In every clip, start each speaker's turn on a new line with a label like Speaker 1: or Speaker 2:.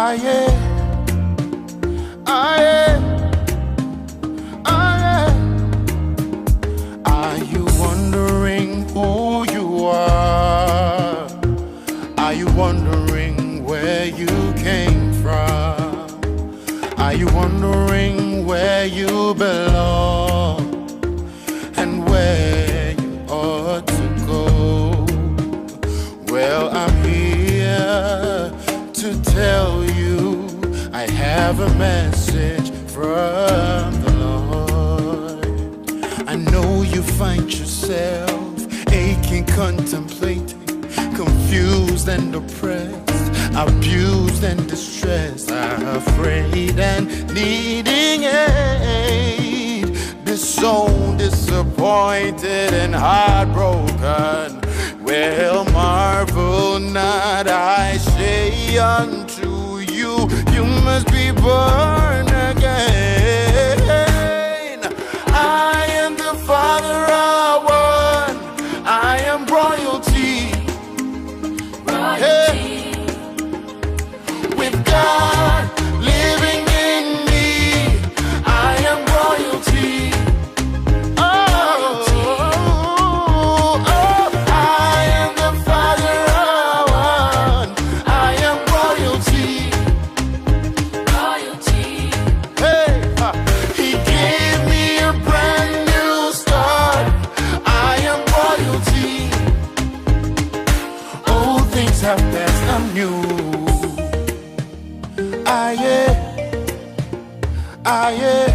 Speaker 1: Aye, aye, aye. Are you wondering who you are? Are you wondering where you came from? Are you wondering where you belong and where you ought to go? Well, I'm here to tell you I have a message from the Lord. I know you find yourself aching, contemplating, confused and oppressed, abused and distressed, afraid and needing aid, disowned, disappointed and heartbroken. Well, marvel not, I say unto you, you must be born again. I am the Father of one, I am royalty. Hey. With God living in me, I am royalty. Have passed, I'm new. Aye, aye,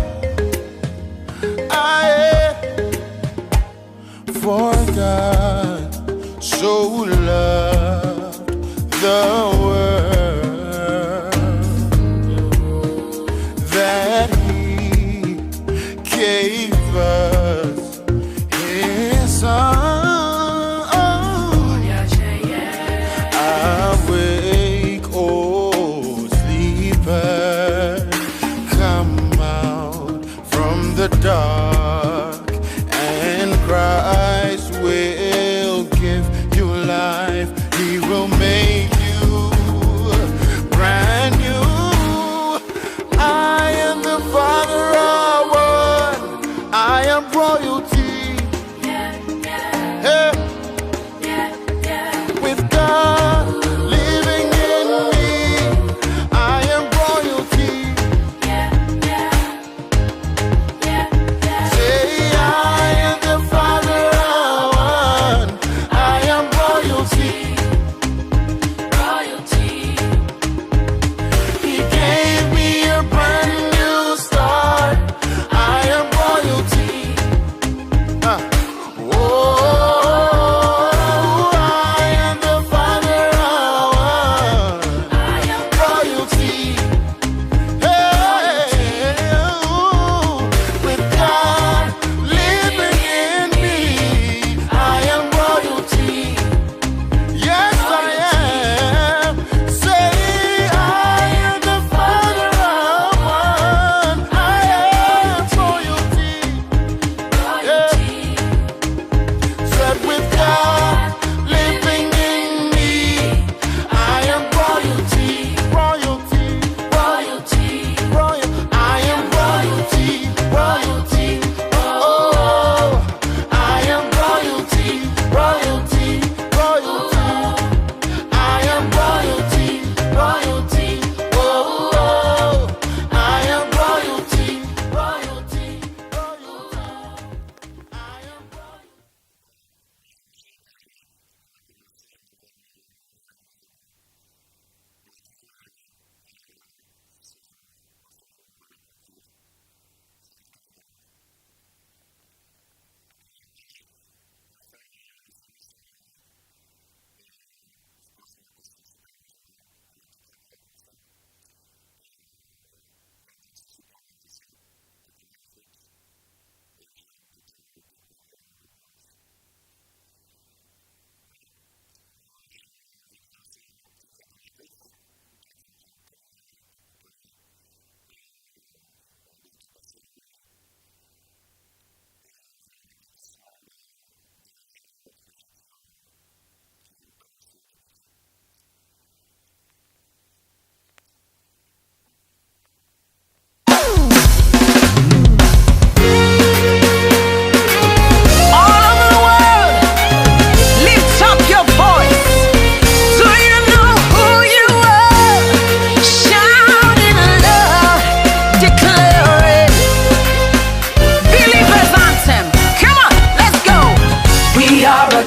Speaker 1: aye. For God so loved the world that He gave us His Son. The dark, and Christ will give you life. He will make you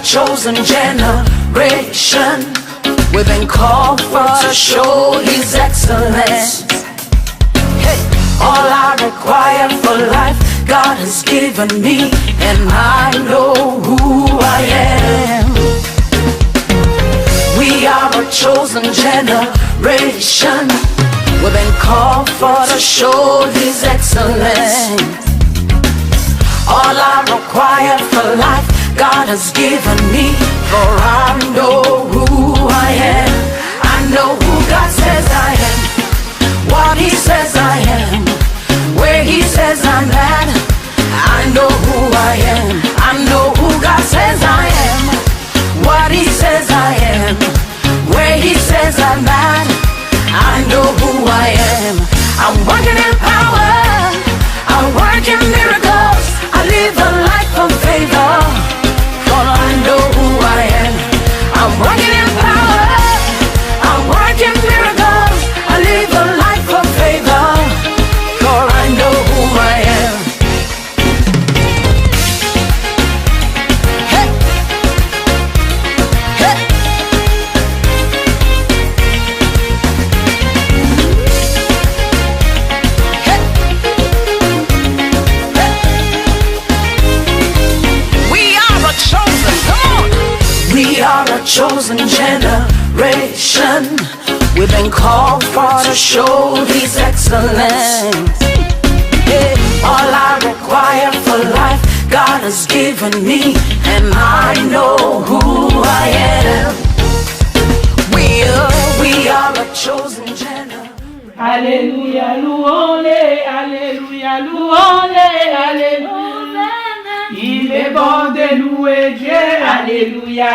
Speaker 2: chosen generation. We've been called for to show His excellence. Hey, all I require for life, God has given me, and I know who I am. We are a chosen generation. We've been called for to show His excellence. All I require for life, God has given me, for I know who I am. I know who God says I am, what He says I am, where He says I'm at. I know who I am. I know who God says I am, what He says I am, where He says I'm at. I know who I am. I'm working in power, I'm working miracles, I live a life of favor, for I know who I am. I'm working in power, I'm working miracles, I live a life of favor, for I know who I am. Hey. Hey. We are a chosen generation. We've been called for to show His excellence. Yeah. All I require for life, God has given me, and I know who I am. We are a chosen generation.
Speaker 3: Alléluia, louons-les, alléluia, louons-les, alléluia. Il est bon de louer Dieu, alléluia.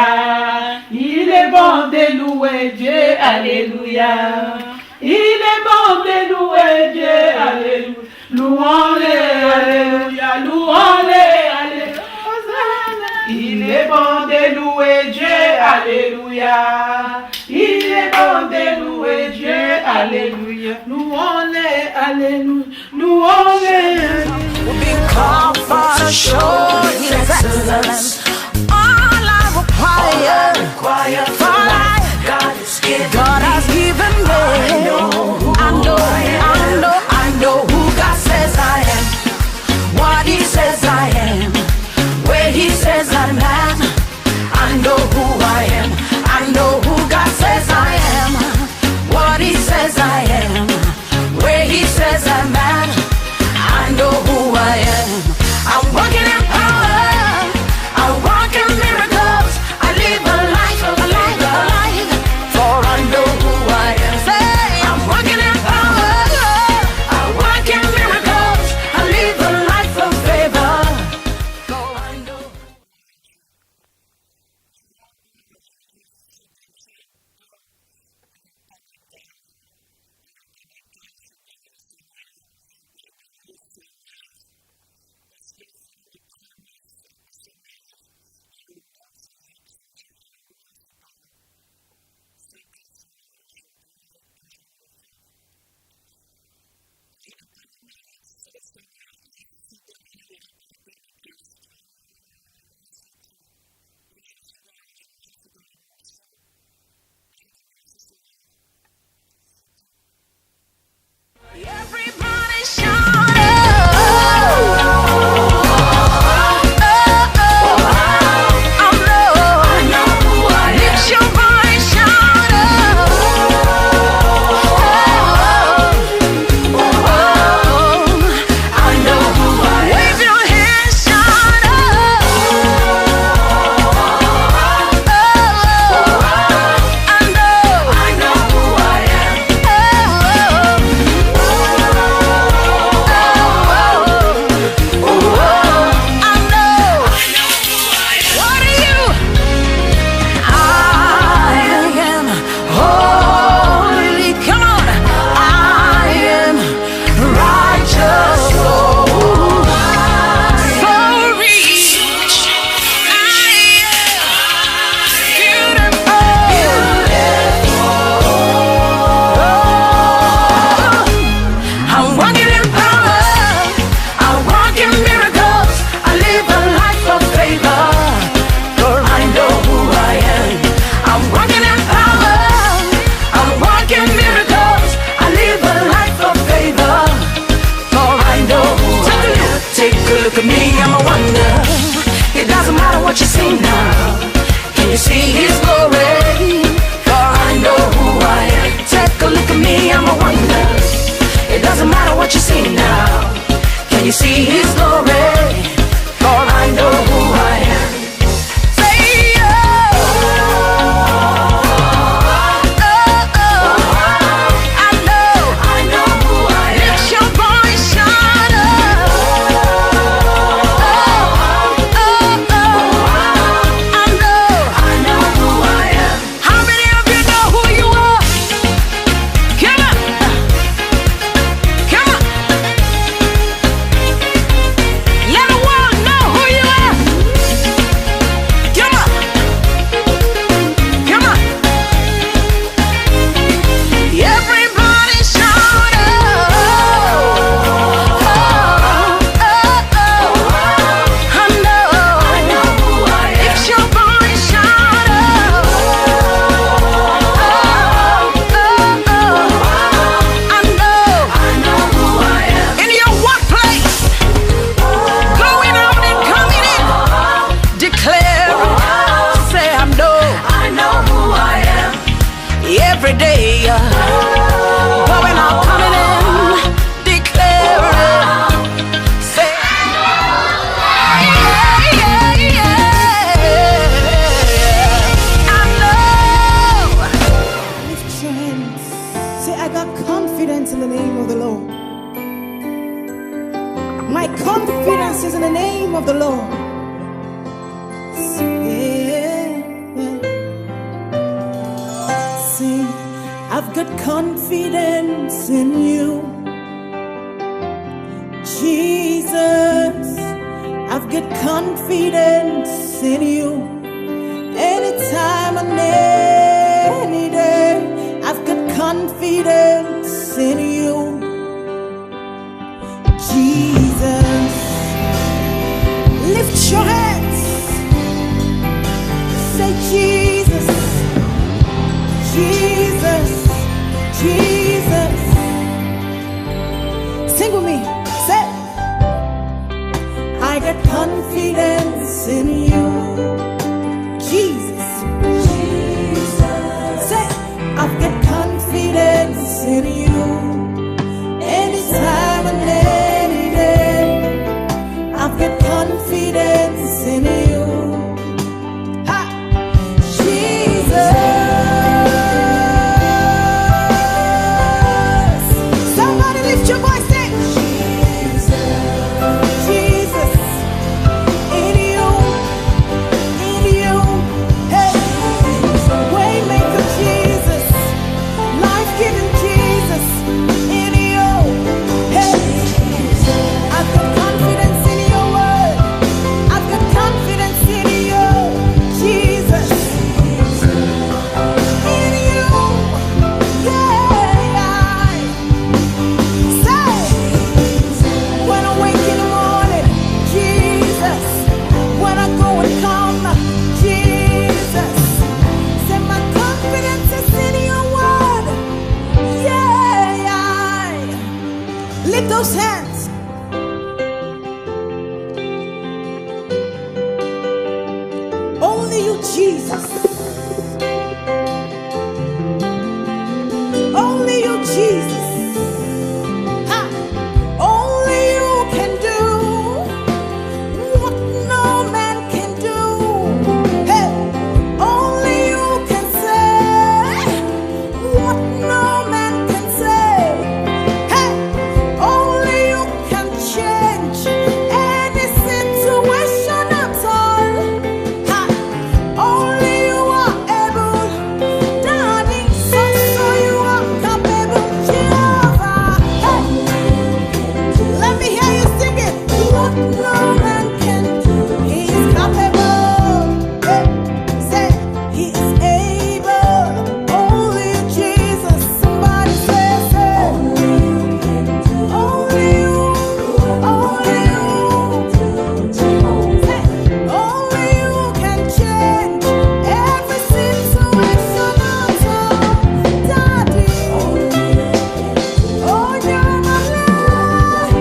Speaker 3: Il est bon de louer Dieu, alléluia. Il est bon de louer Dieu, alléluia. Louons-les, alléluia, louons-les, alléluia. Il est bon de louer Dieu, alléluia. Il est bon de louer Dieu, alléluia. Louons-les, alléluia, louons-les, alléluia.
Speaker 2: We've been called for to show His excellence. All I require for life, God has given me. I know who God says I am, what He says I am, where He says I'm at. I know who I am. I know who God says I am, what He says I am, where He says I'm at. I know who I am. I'm working in power, I'm every day. Going out, coming in, declaring. Say, I know.
Speaker 4: Lift your hands. Say, I got confidence in the name of the Lord. My confidence is in the name of the Lord. Say, I've got confidence in you, Jesus. I've got confidence in you. Anytime and any day, I've got confidence in you, Jesus. Lift your hands. Say, Jesus, Jesus, Jesus. Sing with me. Say, I got confidence in you, Jesus. Jesus. Say, I've got confidence in you. Anytime and any day, I've got confidence in you. Ha! Jesus. Somebody lift your voice, say, Jesus, in you, hey, waymaker Jesus, life-giving Jesus, in you, hey, I've got confidence in your word, I've got confidence in you, Jesus, in you, yeah, say, when I wake in the morning, Jesus, when I go and come, Jesus, say my confidence is in your word, yeah, lift those hands. Only you, Jesus. Only you, Jesus. Ha! Only you can do what no man can do. Hey! Only you can say what no man can say. Hey! Only you can change any situation at all. Ha! Only you are able, darling, so you are capable, Jehovah. Hey! Let me hear you sing it. What no man can do, He is capable. Hey! Say, He is able. Only you, Jesus. Somebody say, only you can do. Only you. Only you. Say, only you can change every situation at all. Daddy. Oh, you're my life.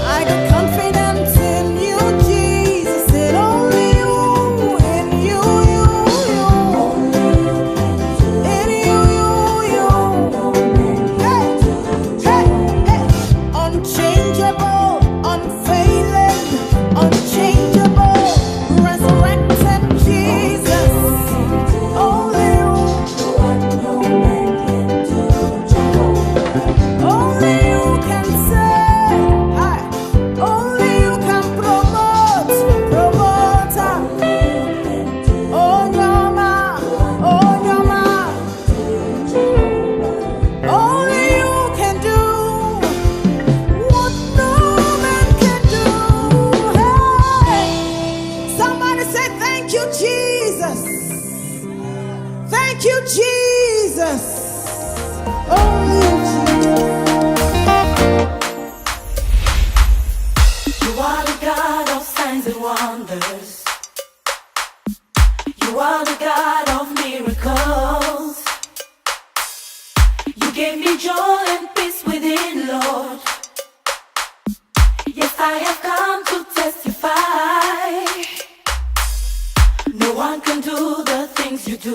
Speaker 4: I got confidence in you, Jesus. And only you, in you, in you. Hey, hey, hey. Unchangeable, unfailing, unchangeable, resurrected Jesus. Only you. Only you can save. Only you can promote. Oh, Nyama. Only you can do what no man can do. Hey, somebody say thank you, Jesus. Thank you, Jesus. Only you, Jesus.
Speaker 2: You are the God of signs and wonders. You are the God of miracles. You gave me joy and peace within, Lord. Yes, I have come to testify. No one can do the things things you do.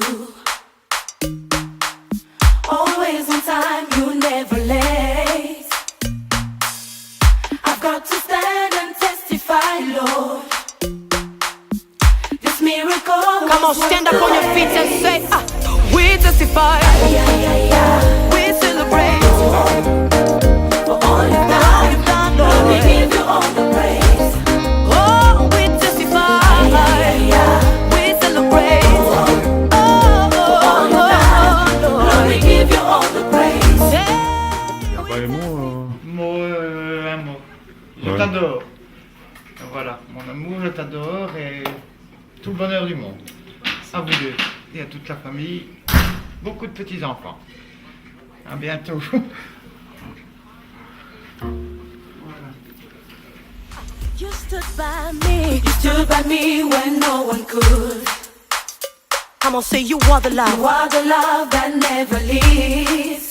Speaker 2: Always on time, you never late. I've got to stand and testify, Lord. This miracle.
Speaker 5: Come on, stand up on your feet and say, we testify. We celebrate
Speaker 2: For all you've done, Lord, we give you all the praise.
Speaker 5: Oh, we testify. We celebrate. Oh,
Speaker 2: Lord, we give you all the praise.
Speaker 6: Y'a pas les mots
Speaker 3: Un mot. Je
Speaker 6: Ouais.
Speaker 3: t'adore. Voilà, mon amour, je t'adore et tout le bonheur du monde. À vous deux et à toute la famille. Beaucoup de petits-enfants. À bientôt.
Speaker 2: You stood by me. You stood by me when no one could.
Speaker 5: come on, say you are the love.
Speaker 2: You are the love that never leaves.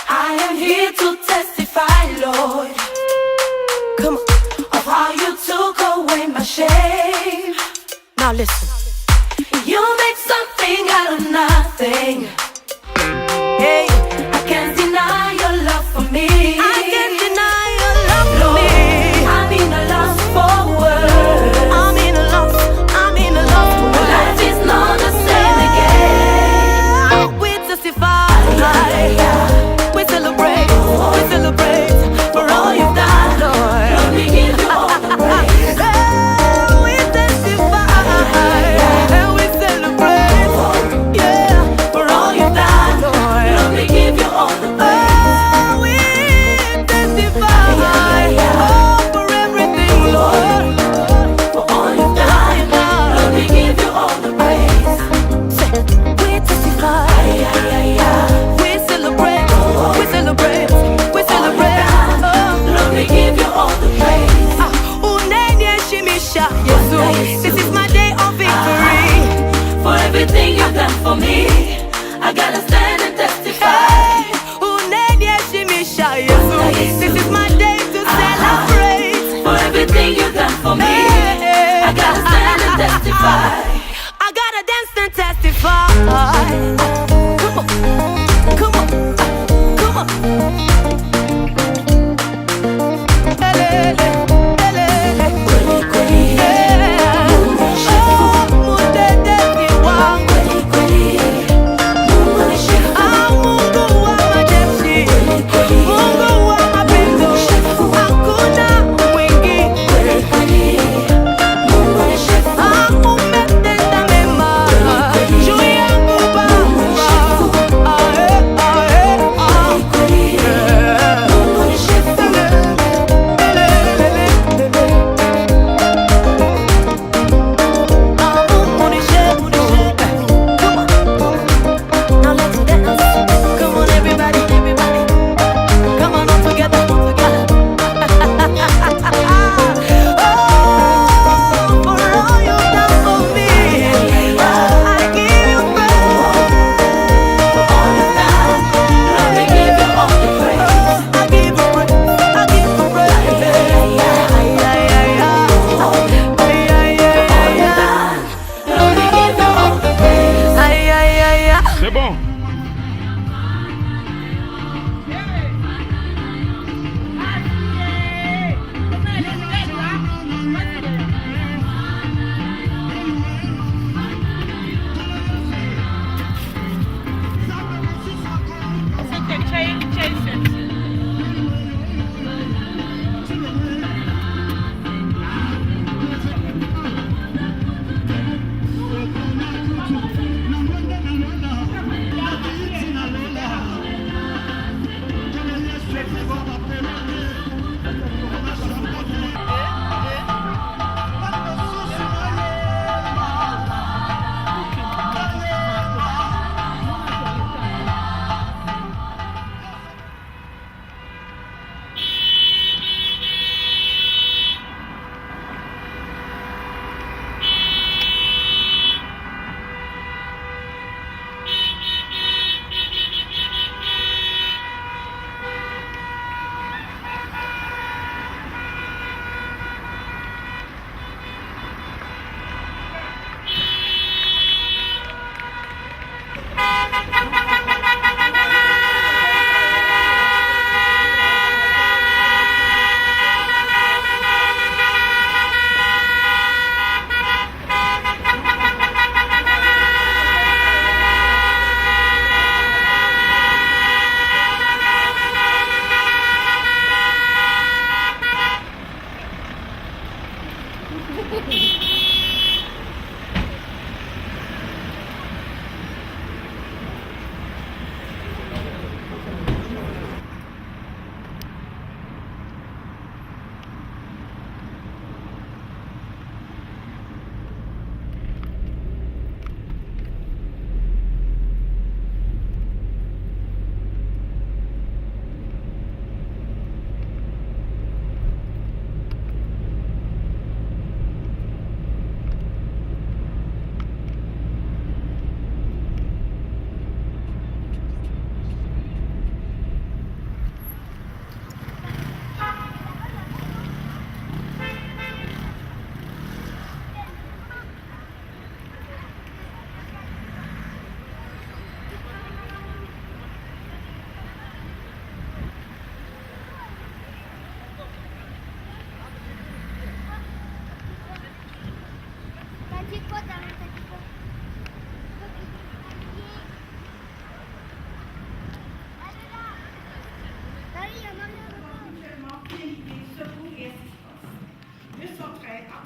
Speaker 2: I am here to testify, Lord,
Speaker 5: Come on,
Speaker 2: of how you took away my shame.
Speaker 5: now listen.
Speaker 2: You made something out of nothing.
Speaker 5: Hey,
Speaker 2: I can't deny your love for me.
Speaker 5: I can't deny your love for
Speaker 2: Lord,
Speaker 5: me.
Speaker 2: I'm in a lost for words.
Speaker 5: I'm in a love for
Speaker 2: My life is not the same again.
Speaker 5: We testify. We celebrate for all you've done, Lord.
Speaker 2: Lord, we give you all the praise.
Speaker 5: We testify and we celebrate, yeah, for all you've done, Lord.
Speaker 2: Lord, we give you all the praise.
Speaker 5: We testify, oh, for everything, Lord.
Speaker 2: For all you've done, Lord, we give you all the praise.
Speaker 5: We testify, we celebrate, we celebrate, oh.
Speaker 2: Lord, we give you all the praise.
Speaker 5: Uneniheshimisha, Yesu. This is my day of victory.
Speaker 2: For everything you've done for me, I gotta stand and testify.
Speaker 5: Hey, uneniheshimisha, Yesu. This is my day to celebrate.
Speaker 2: For everything you've done for me, I gotta stand and testify.
Speaker 5: I gotta dance and testify. Come on, come on, come on. Elele, elele. Yeah. Oh, mudedeki wangu. Ah, Mungu wa majeshi. Mungu wa mapendo. Hakuna mwingine. Ah, umetenda mema juu yangu Baba.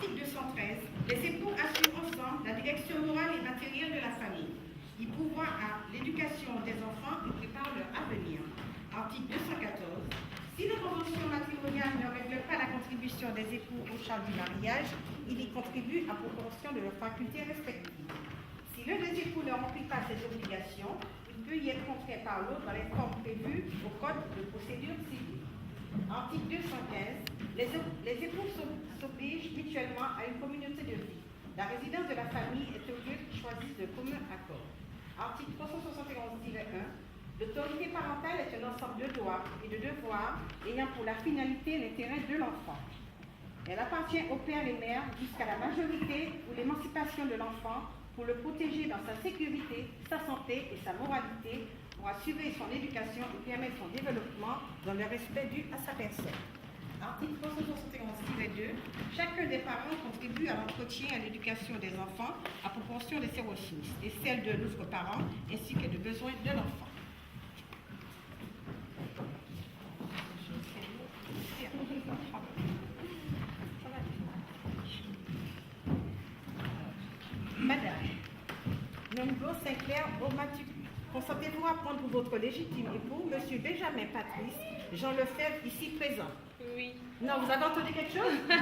Speaker 7: Article 213, les époux assurent ensemble la direction morale et matérielle de la famille. Ils pourvoient à l'éducation des enfants et préparent leur avenir. Article 214, si la convention matrimoniale ne règle pas la contribution des époux aux charges du mariage, ils y contribuent à proportion de leurs facultés respectives. Si l'un des époux ne remplit pas ses obligations, il peut y être contraint par l'autre dans les formes prévues au Code de procédure civile. Article 215, les époux s'obligent mutuellement à une communauté de vie. La résidence de la famille est au lieu qu'ils choisissent de commun accord. Article 371-1, l'autorité parentale est un ensemble de droits et de devoirs ayant pour la finalité l'intérêt de l'enfant. Elle appartient aux pères et mères jusqu'à la majorité ou l'émancipation de l'enfant pour le protéger dans sa sécurité, sa santé et sa moralité, pour assurer son éducation et permettre son développement dans le respect dû à sa personne. Article 371-2, chacun des parents contribue à l'entretien et à l'éducation des enfants à proportion de ses ressources et celles de l'autre parent ainsi que des besoins de l'enfant. Madame Nembo Sinclair Omatuku, consentez-vous à prendre pour votre légitime époux, Monsieur Benjamin Patrice Jean Lefebvre, ici présent?
Speaker 8: Oui.
Speaker 7: Non, vous avez entendu quelque chose? Non.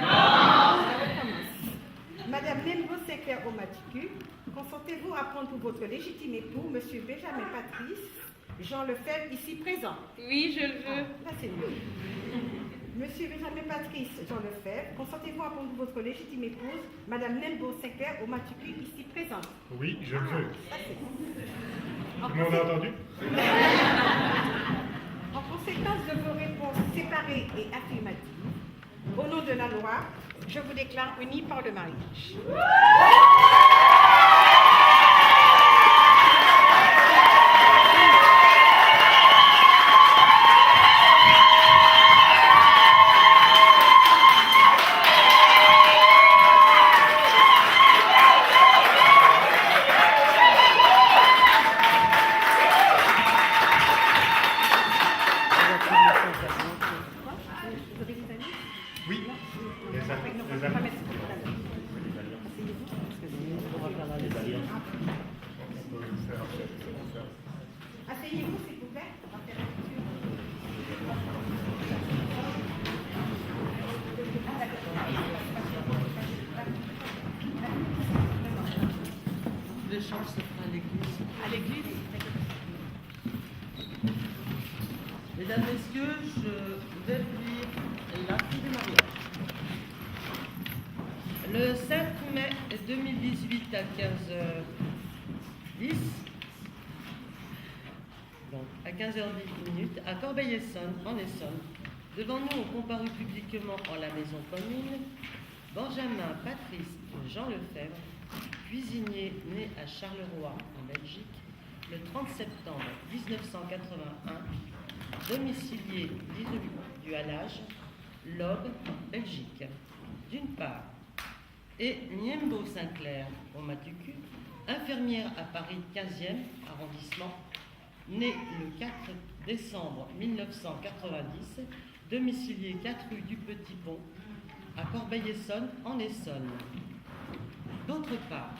Speaker 7: Madame Nembo Sinclair Omatuku, consentez-vous à prendre pour votre légitime époux, Monsieur Benjamin Patrice Jean Lefebvre, ici présent?
Speaker 8: Oui, je le veux.
Speaker 7: Là, c'est mieux. Monsieur Benjamin Patrice Jean Lefebvre, consentez-vous à prendre pour votre légitime épouse, Madame Nembo Sinclair Omatuku, ici présente?
Speaker 6: Oui, je le veux.
Speaker 7: Ça, c'est bon.
Speaker 6: Tout le monde a entendu?
Speaker 7: En conséquence de vos réponses séparées et affirmatives, au nom de la loi, je vous déclare unis par le mariage.
Speaker 6: Oui. Les
Speaker 7: Asseyez-vous, s'il vous plaît. On va faire la lecture.
Speaker 2: L'échange se fera à l'église.
Speaker 7: À l'église.
Speaker 2: Mesdames, Messieurs, je vais vous lire l'acte du mariage. Le 5 mai 2018 à 15h10, donc à 15h10 à Corbeil-Essonnes, en Essonne, devant nous ont comparu publiquement en la maison commune Benjamin Patrice Jean Lefebvre, cuisinier né à Charleroi, en Belgique, le 30 septembre 1981, domicilié du Halage, l'Aube, Belgique, d'une part, et Niembo Sinclair Omatuku, infirmière à Paris 15e arrondissement, née le 4 décembre 1990, domiciliée 4 rue du Petit Pont,
Speaker 8: à Corbeil-Essonnes, en Essonne. D'autre part,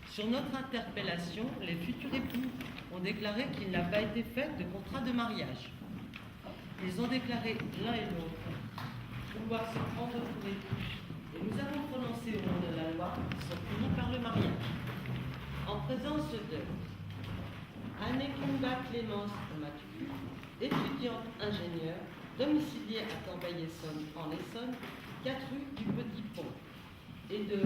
Speaker 8: sur notre interpellation, les futurs époux ont déclaré qu'il n'a pas été fait de contrat de mariage. Ils ont déclaré l'un et l'autre pouvoir se prendre pour époux. Et nous avons prononcé au nom de la loi qu'ils sont punis par le mariage. En présence de Anne-Kunda Clémence Matucu, étudiante ingénieure, domiciliée à Corbeil-Essonnes en Essonne, 4 rue du Petit Pont, et de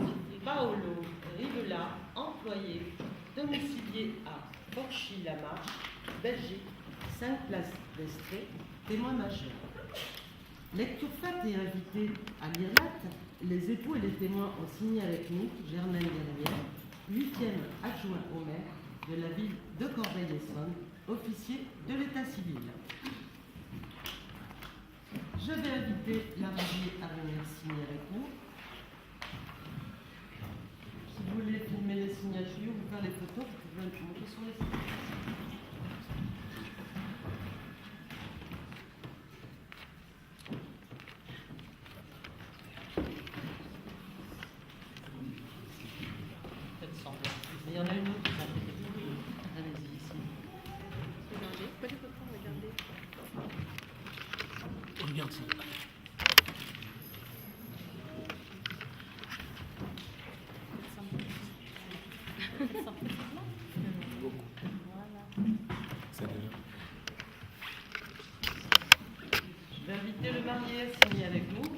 Speaker 8: Paolo Rivela, employé, domicilié à Forchy-la-Marche, Belgique, 5 place d'Estrée, témoin majeur. Lecture faite et invitée à lire l'acte, les époux et les témoins ont signé avec nous Germaine Derrière, 8e adjoint au maire de la ville de Corbeil-Essonnes, officier de l'état civil. Je vais inviter la mariée à venir signer avec nous. Si vous voulez filmer les signatures ou faire les photos, vous pouvez me montrer sur les signatures. Faites semblant. Il y en a une autre. Allez-y ici.
Speaker 9: Regarde ça.
Speaker 8: Je vais inviter le marié à signer avec nous.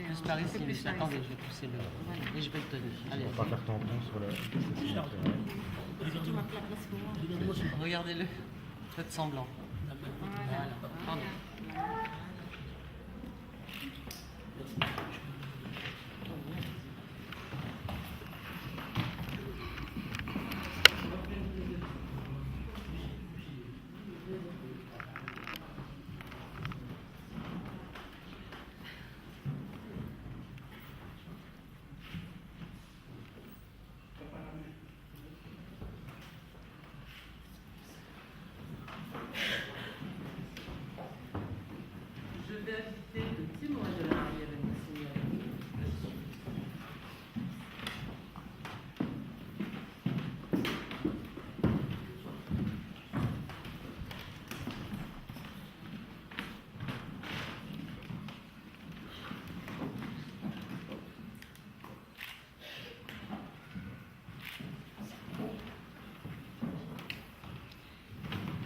Speaker 8: Juste par ici, mais attendez, je vais pousser le... Et je vais le tenir. Allez,
Speaker 6: On va pas faire tampon sur la...
Speaker 8: regardez-le. Faites semblant. Voilà. Pardon. Je vais inviter le témoin de la mariée à venir signer avec nous.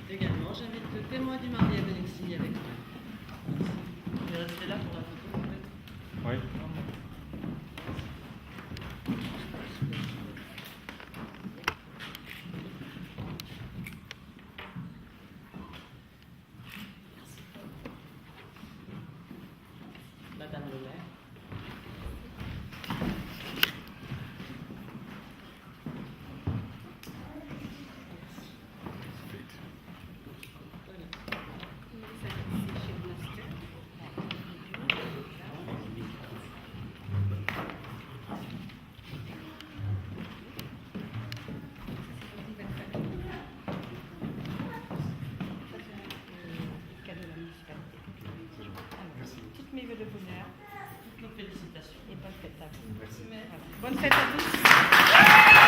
Speaker 8: Également, j'invite le témoin du marié à venir signer avec nous. Je vais rester là pour la photo, peut-être.
Speaker 6: Oui.
Speaker 8: Madame le maire.
Speaker 7: Toutes mes vœux de bonheur
Speaker 8: Toutes nos félicitations.
Speaker 7: et bonne fête à vous.
Speaker 6: Merci.
Speaker 7: Bonne fête à tous.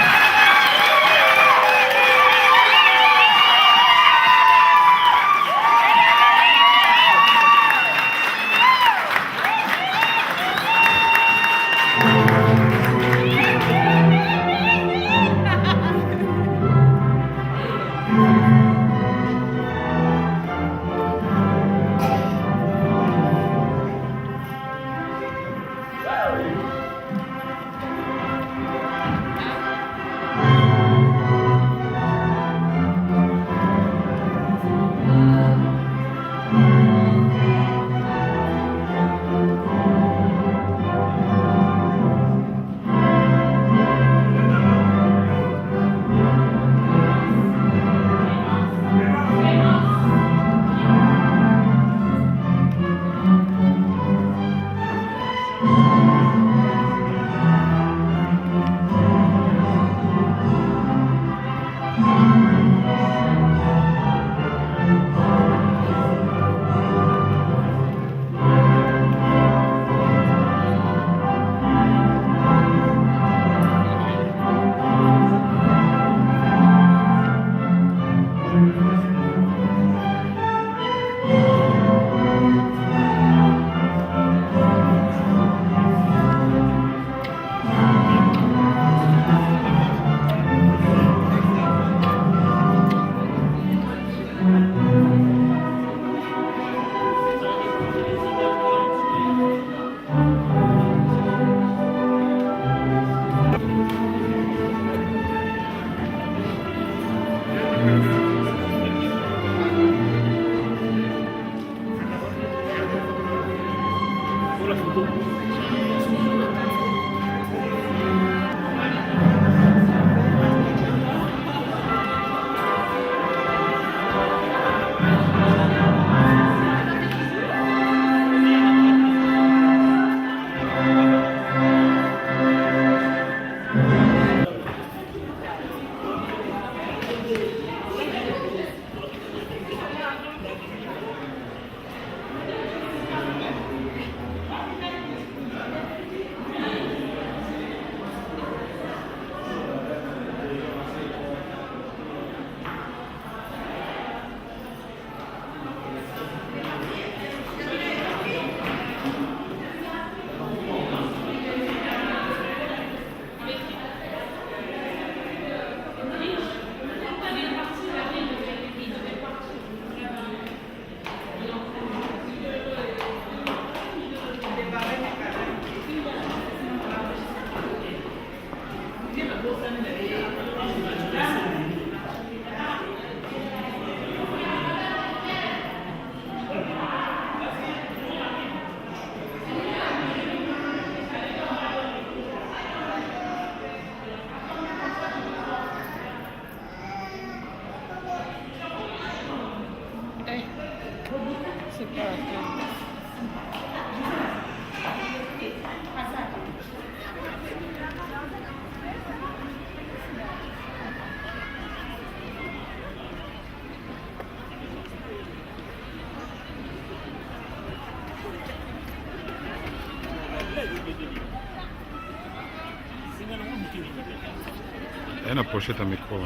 Speaker 6: na pochette ya micro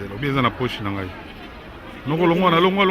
Speaker 6: lobi eza na poche na ngai noko longwana longwa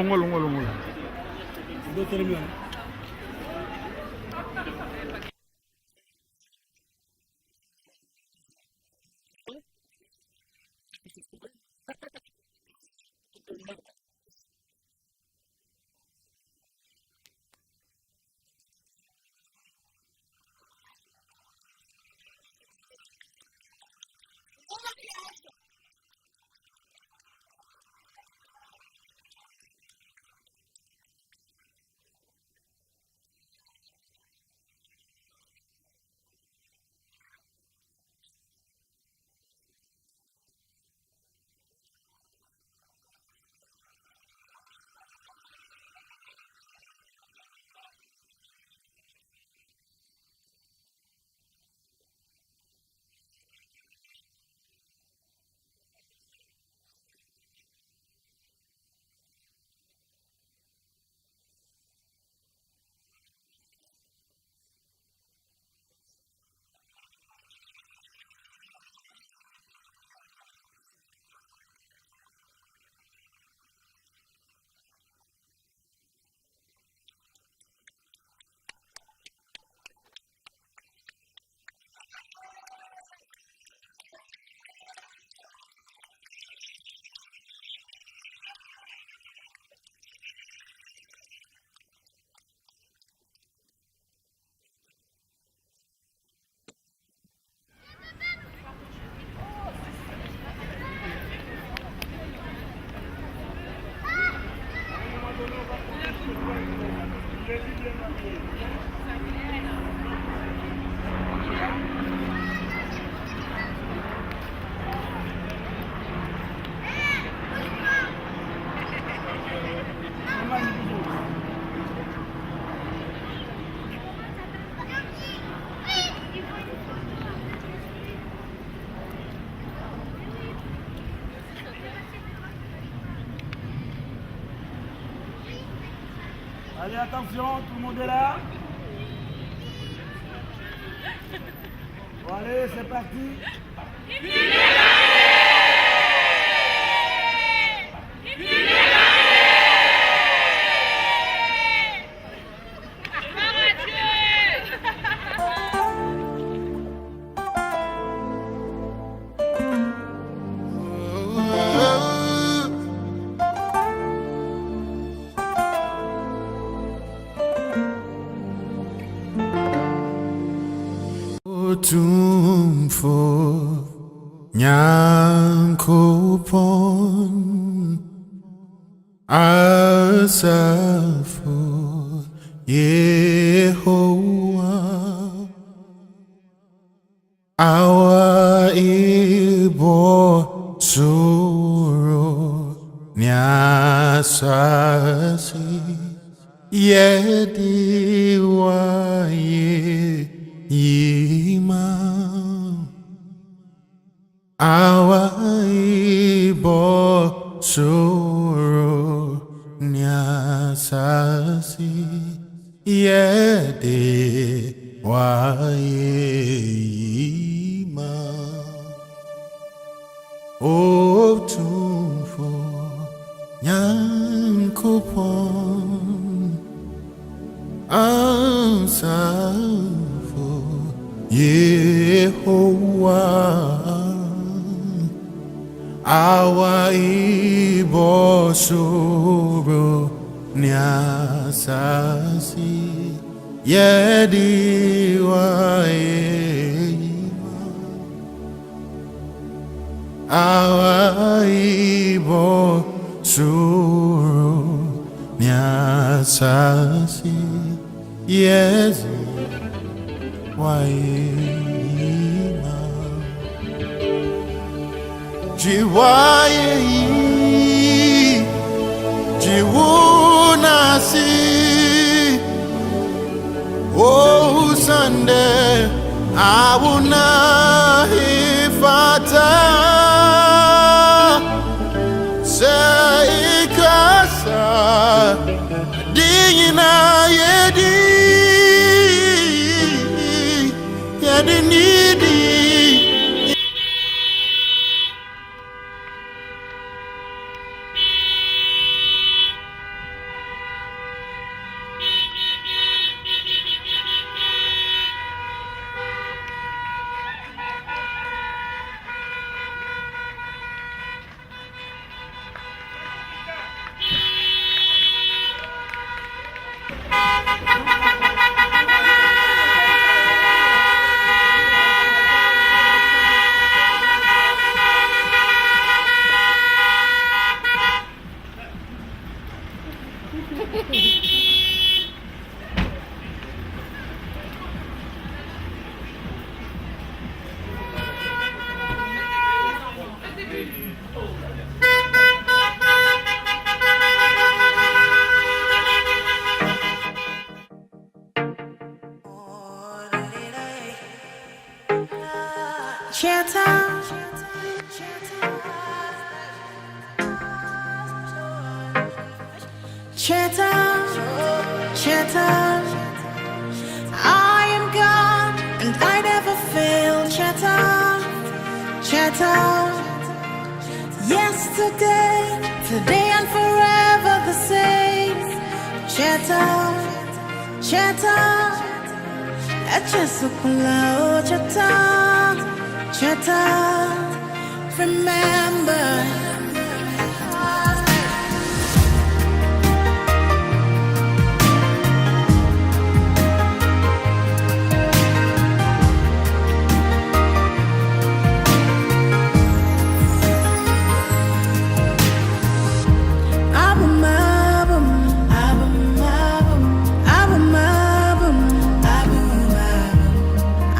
Speaker 9: Allez, attention, tout le monde est là. Bon, allez, c'est parti.
Speaker 1: Tumfo Nyankopon Asafo Yehovah Awa Ibo Suro Nya nyasasi yediwaye yima awaibo suru nyasasi yediwaye yima Otumfo Nyankopon Ansafo Yehovah Awa ibosoro Nyasasi Yediwa Awa ibo suru nyasasi Yesu waima Jiwaye Jiwunasi Oh Sunday Awuna Ifata Seikasa Dingina Yedi Nidi
Speaker 4: I am God and I never fail. Yesterday, today and forever the same. Remember.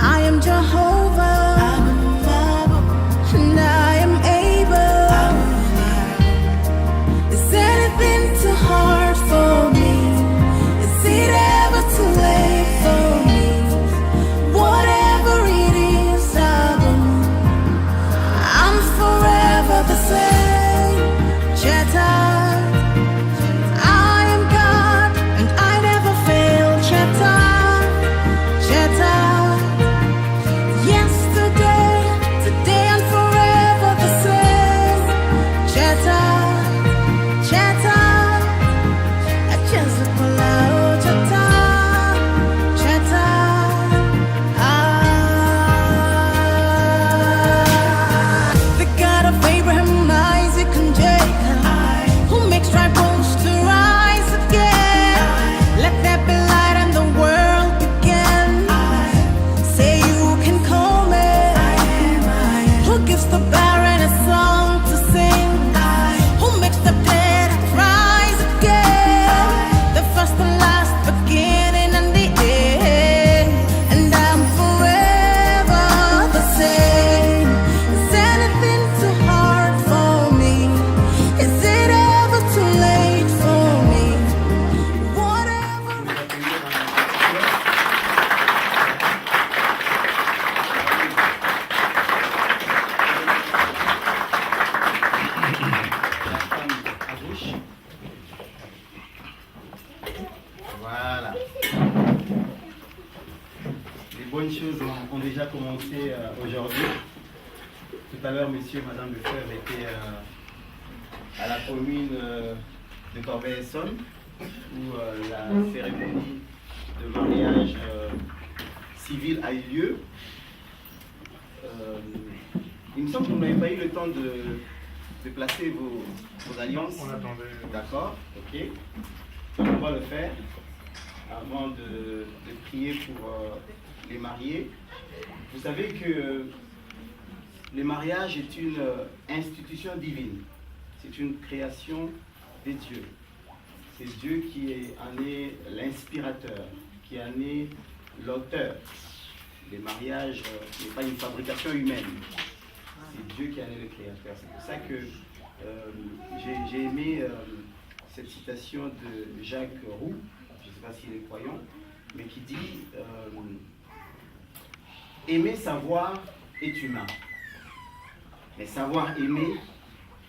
Speaker 4: I am Jehovah, and I am able.
Speaker 10: déjà commencer aujourd'hui. Tout à l'heure, monsieur et madame Lefebvre étaient à la commune de Corbeil-Essonnes, où la cérémonie de mariage civil a eu lieu. Il me semble que vous n'avez pas eu le temps de placer vos alliances.
Speaker 6: On attendait.
Speaker 10: D'accord, ok. Donc on va le faire avant de prier pour les mariés. Vous savez que le mariage est une institution divine. C'est une création des dieux. C'est Dieu qui en est l'inspirateur, qui en est l'auteur. Le mariage n'est pas une fabrication humaine. C'est Dieu qui en est le créateur. C'est pour ça que j'ai aimé cette citation de Jacques Roux, je ne sais pas s'il est croyant, mais qui dit aimer savoir est humain, mais savoir aimer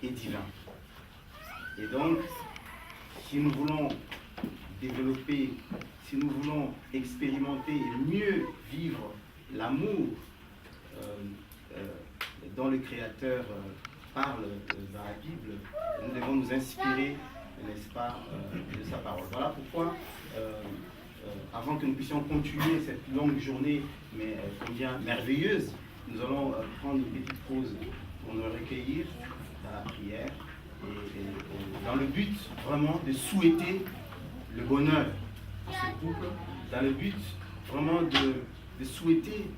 Speaker 10: est divin. Et donc, si nous voulons développer, si nous voulons expérimenter et mieux vivre l'amour dont le Créateur parle dans la Bible, nous devons nous inspirer, n'est-ce pas, de sa parole. Voilà pourquoi, avant que nous puissions continuer cette longue journée, mais combien merveilleuse, nous allons prendre une petite pause pour nous recueillir dans la prière et dans le but vraiment de souhaiter le bonheur à ce couple, dans le but vraiment de souhaiter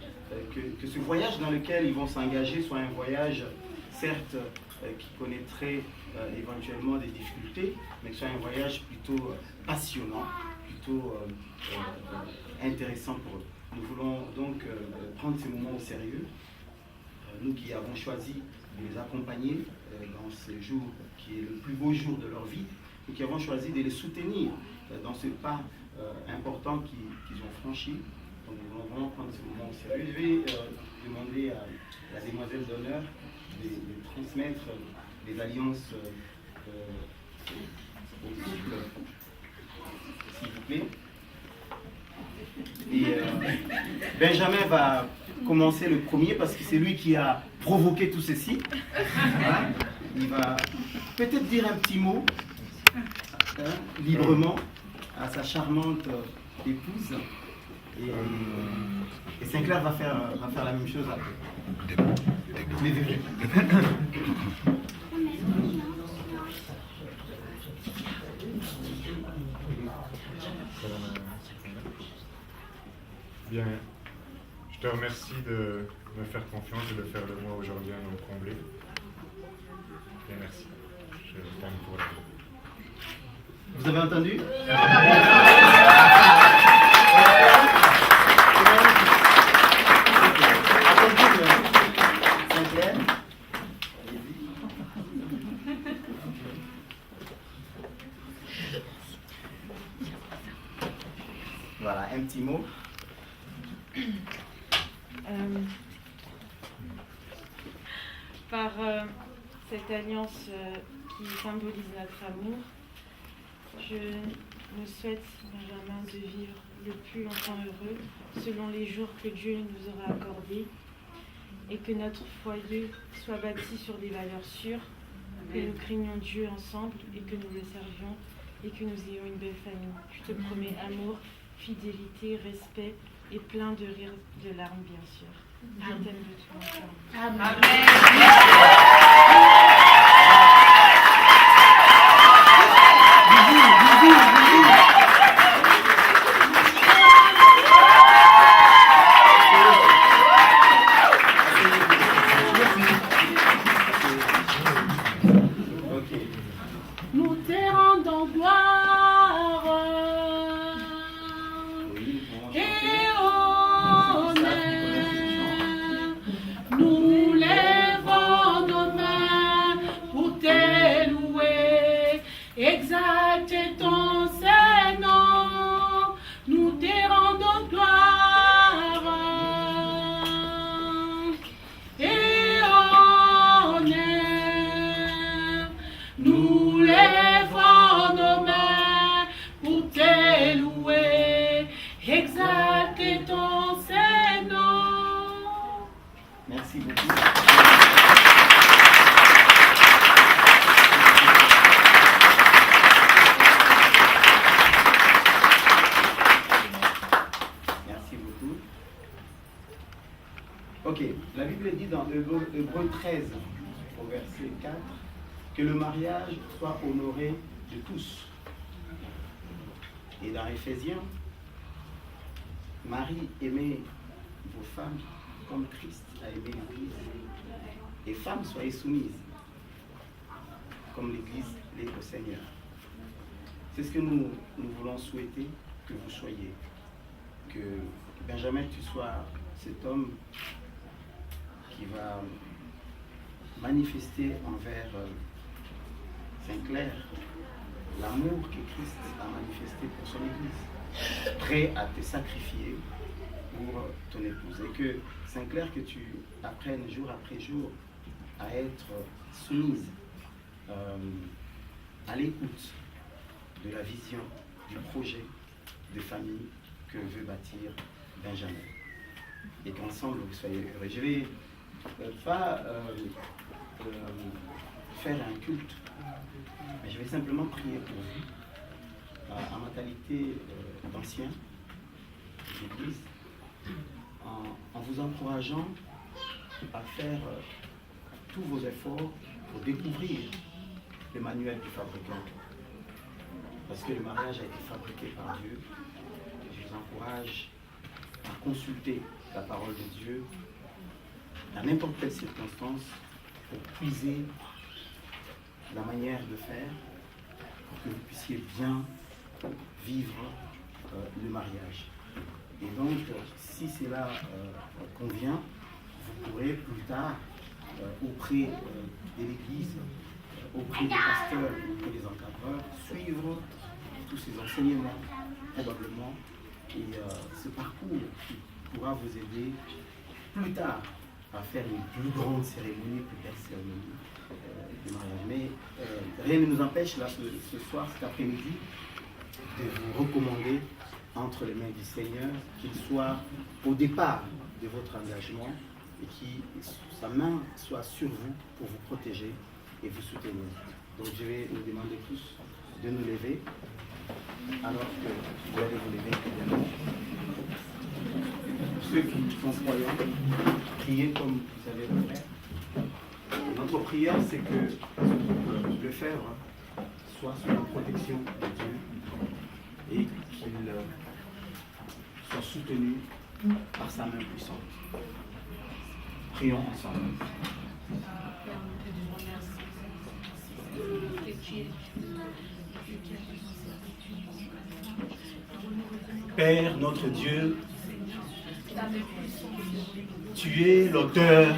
Speaker 10: que ce voyage dans lequel ils vont s'engager soit un voyage, certes, qui connaîtrait éventuellement des difficultés, mais que ce soit un voyage plutôt passionnant, plutôt intéressant pour eux. Nous voulons donc prendre ces moments au sérieux, nous qui avons choisi de les accompagner dans ce jour qui est le plus beau jour de leur vie, nous qui avons choisi de les soutenir dans ce pas important qu'ils ont franchi. Donc nous voulons vraiment prendre ce moment au sérieux. Je vais demander à la demoiselle d'honneur de transmettre les alliances au couple, s'il vous plaît. Et Benjamin va commencer le premier parce que c'est lui qui a provoqué tout ceci. Voilà. Il va peut-être dire un petit mot librement à sa charmante épouse. Et Sinclair va faire la même chose après.
Speaker 6: Bien, je te remercie de me faire confiance et de faire de moi aujourd'hui un homme comblé. Bien, merci. Je t'aime pour la vie.
Speaker 10: Vous avez entendu? Sinclair. Voilà, un petit mot.
Speaker 11: Par cette alliance qui symbolise notre amour, je nous souhaite, Benjamin, de vivre le plus longtemps heureux selon les jours que Dieu nous aura accordés et que notre foyer soit bâti sur des valeurs sûres, que nous craignions Dieu ensemble et que nous le servions et que nous ayons une belle famille. Je te promets amour, fidélité, respect et plein de rires, de larmes, bien sûr. Je t'aime de tout mon cœur. Amen.
Speaker 4: Nous te rendons gloire et honneur. Nous lèvons nos mains pour te louer, exalter ton Saint-Nom. Nous te rendons gloire et honneur. Nous lèvons nos mains pour te louer, exalter ton Saint-Nom.
Speaker 10: Hébreux 13, au verset 4, que le mariage soit honoré de tous. Et dans Éphésiens, Marie, aimez vos femmes comme Christ a aimé l'Église. Et femmes, soyez soumises, comme l'Église l'est au Seigneur. C'est ce que nous voulons souhaiter que vous soyez. Que Benjamin, tu sois cet homme qui va manifester envers Saint-Clair l'amour que Christ a manifesté pour son Église, prêt à te sacrifier pour ton épouse. Et que Saint-Clair, que tu apprennes jour après jour à être soumise, à l'écoute de la vision, du projet de famille que veut bâtir Benjamin. Et qu'ensemble vous soyez heureux. Je vais pas faire un culte, mais je vais simplement prier pour vous, en mentalité d'ancien d'Église, en vous encourageant à faire tous vos efforts pour découvrir le manuel du fabricant. Parce que le mariage a été fabriqué par Dieu. Je vous encourage à consulter la parole de Dieu dans n'importe quelle circonstance pour puiser la manière de faire pour que vous puissiez bien vivre le mariage. Et donc, si cela convient, vous pourrez plus tard, auprès de l'Église, auprès des pasteurs, auprès des encadreurs, suivre tous ces enseignements, probablement, et ce parcours qui pourra vous aider plus tard à faire une plus grande cérémonie, plus belle cérémonie de mariage. Mais rien ne nous empêche, là, ce soir, cet après-midi, de vous recommander entre les mains du Seigneur, qu'il soit au départ de votre engagement et que sa main soit sur vous pour vous protéger et vous soutenir. Donc je vais nous demander tous de nous lever, alors que vous allez vous lever également. Ceux qui sont croyants, priez comme vous savez le faire. Notre prière, c'est que ce Lefebvre soit sous la protection de Dieu et qu'il soit soutenu par sa main puissante. Prions ensemble. Père, notre Dieu, tu es l'auteur,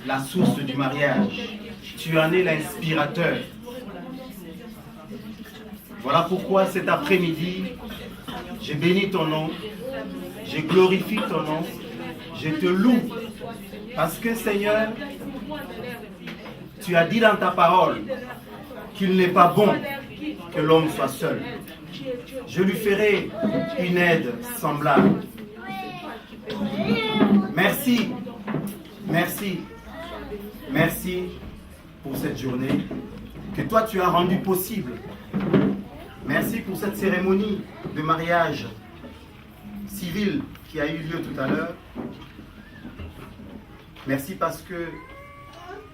Speaker 10: la source du mariage. Tu en es l'inspirateur. Voilà pourquoi cet après-midi, je bénis ton nom, je glorifie ton nom, je te loue. Parce que Seigneur, tu as dit dans ta parole qu'il n'est pas bon que l'homme soit seul. Je lui ferai une aide semblable. Merci, merci, merci pour cette journée que toi tu as rendue possible. Merci pour cette cérémonie de mariage civil qui a eu lieu tout à l'heure. Merci parce que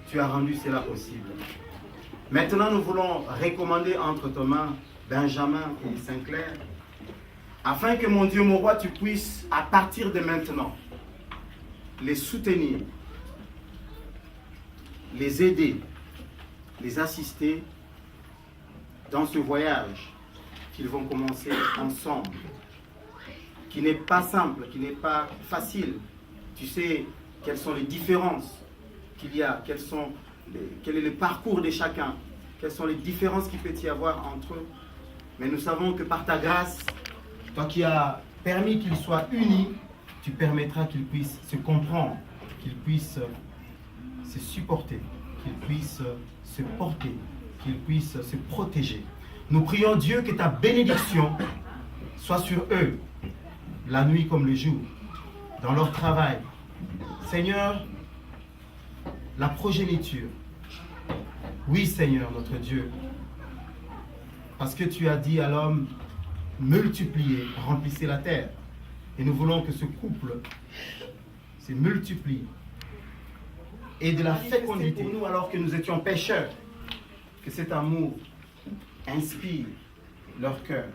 Speaker 10: tu as rendu cela possible. Maintenant, nous voulons recommander entre tes mains Benjamin et Saint-Clair, afin que mon Dieu, mon roi, tu puisses, à partir de maintenant, les soutenir, les aider, les assister dans ce voyage qu'ils vont commencer ensemble, qui n'est pas simple, qui n'est pas facile. Tu sais quelles sont les différences qu'il y a, quel est le parcours de chacun, quelles sont les différences qu'il peut y avoir entre eux. Mais nous savons que par ta grâce, toi qui as permis qu'ils soient unis, tu permettras qu'ils puissent se comprendre, qu'ils puissent se supporter, qu'ils puissent se porter, qu'ils puissent se protéger. Nous prions Dieu que ta bénédiction soit sur eux, la nuit comme le jour, dans leur travail. Seigneur, la progéniture. Oui, Seigneur, notre Dieu, parce que tu as dit à l'homme, multipliez, remplissez la terre. Et nous voulons que ce couple se multiplie et de la fécondité pour nous alors que nous étions pécheurs. Que cet amour inspire leur cœur,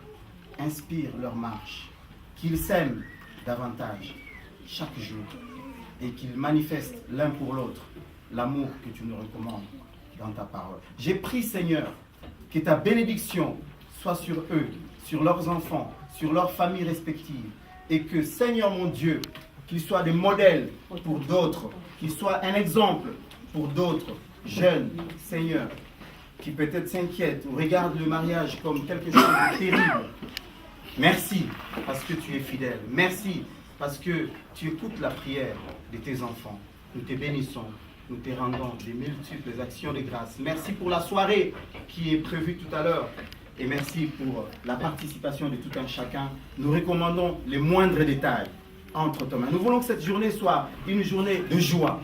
Speaker 10: inspire leur marche, qu'ils s'aiment davantage chaque jour et qu'ils manifestent l'un pour l'autre l'amour que tu nous recommandes dans ta parole. J'ai prié, Seigneur, que ta bénédiction soit sur eux, sur leurs enfants, sur leurs familles respectives, et que, Seigneur mon Dieu, qu'ils soient des modèles pour d'autres, qu'ils soient un exemple pour d'autres jeunes, Seigneur, qui peut-être s'inquiètent ou regardent le mariage comme quelque chose de terrible. Merci parce que tu es fidèle. Merci parce que tu écoutes la prière de tes enfants. Nous te bénissons, nous te rendons des multiples actions de grâce. Merci pour la soirée qui est prévue tout à l'heure. Et merci pour la participation de tout un chacun. Nous recommandons les moindres détails entre tes mains. Nous voulons que cette journée soit une journée de joie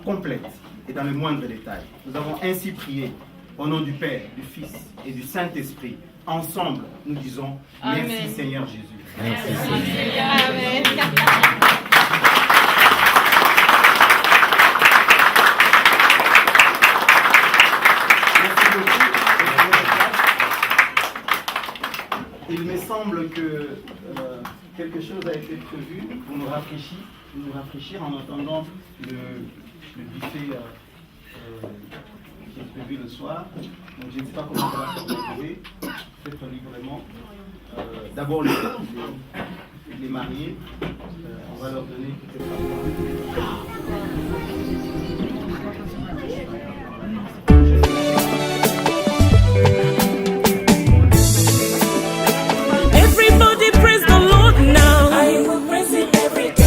Speaker 10: complète et dans les moindres détails. Nous avons ainsi prié au nom du Père, du Fils et du Saint-Esprit. Ensemble, nous disons merci. Amen. Seigneur Jésus.
Speaker 8: Merci. Amen.
Speaker 10: Il me semble que quelque chose a été prévu pour nous rafraîchir en attendant le buffet qui est prévu le soir. Donc je ne sais pas comment ça va se retrouver. Peut-être librement. D'abord les mariés. On va leur donner peut-être
Speaker 5: Everybody praise the Lord now. I will praise Him every day.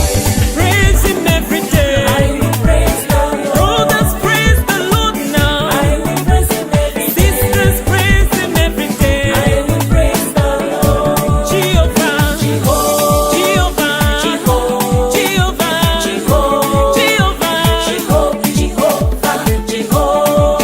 Speaker 5: Praise Him every day. I will praise the Lord. Brothers praise the Lord now. I will praise Him every day. Sisters praise Him every day. I will praise the Lord. Jehovah, Jehovah, Jehovah, Jehovah, Jehovah, Jehovah, Jehovah, Jehovah, Jehovah.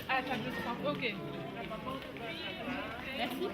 Speaker 12: À table 3. Ok. Merci.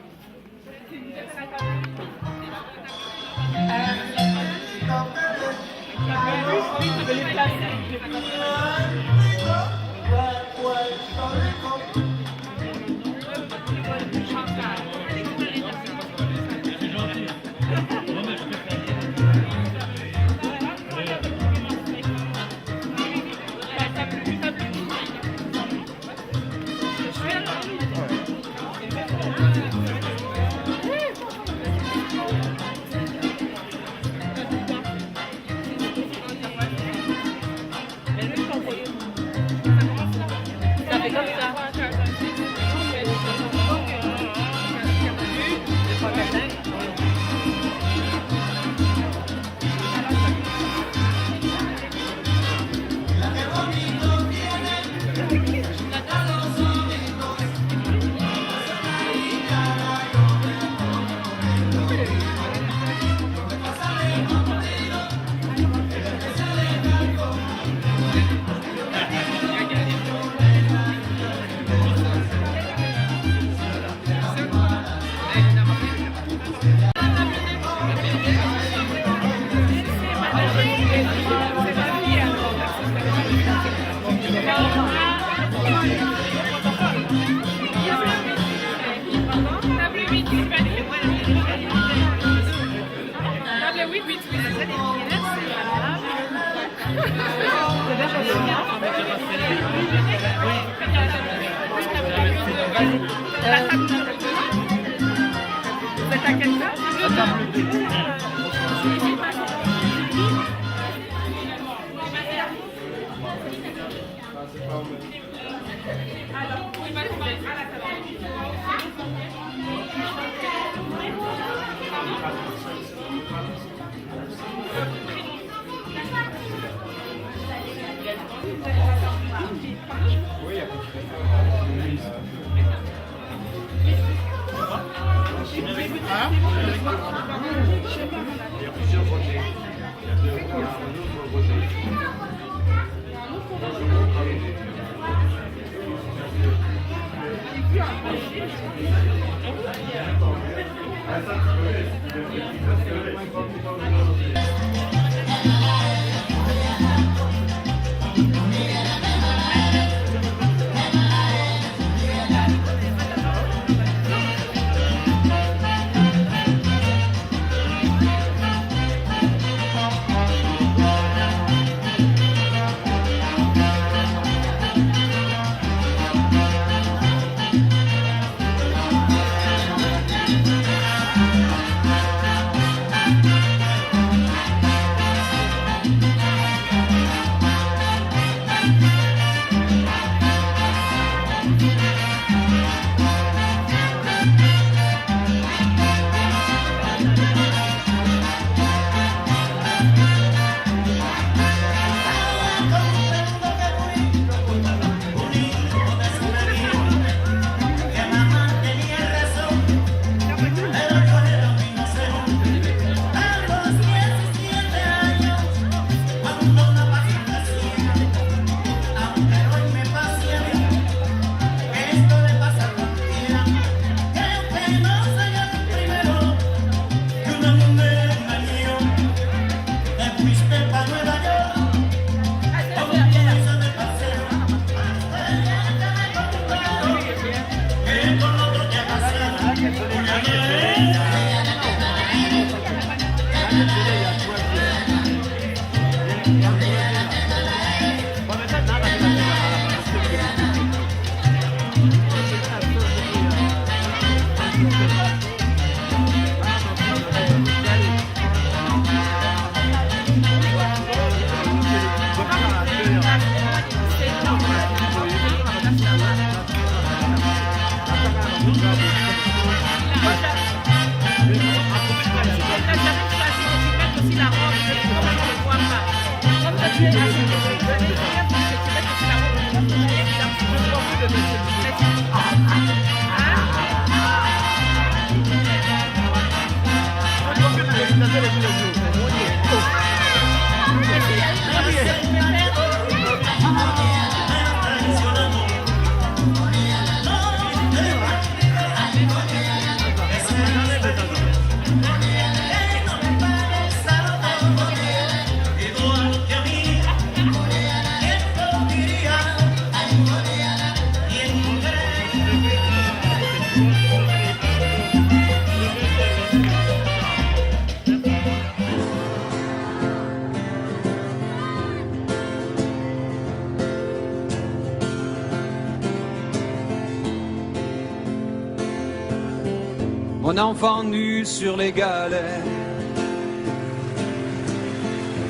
Speaker 13: mon enfant nu sur les galets.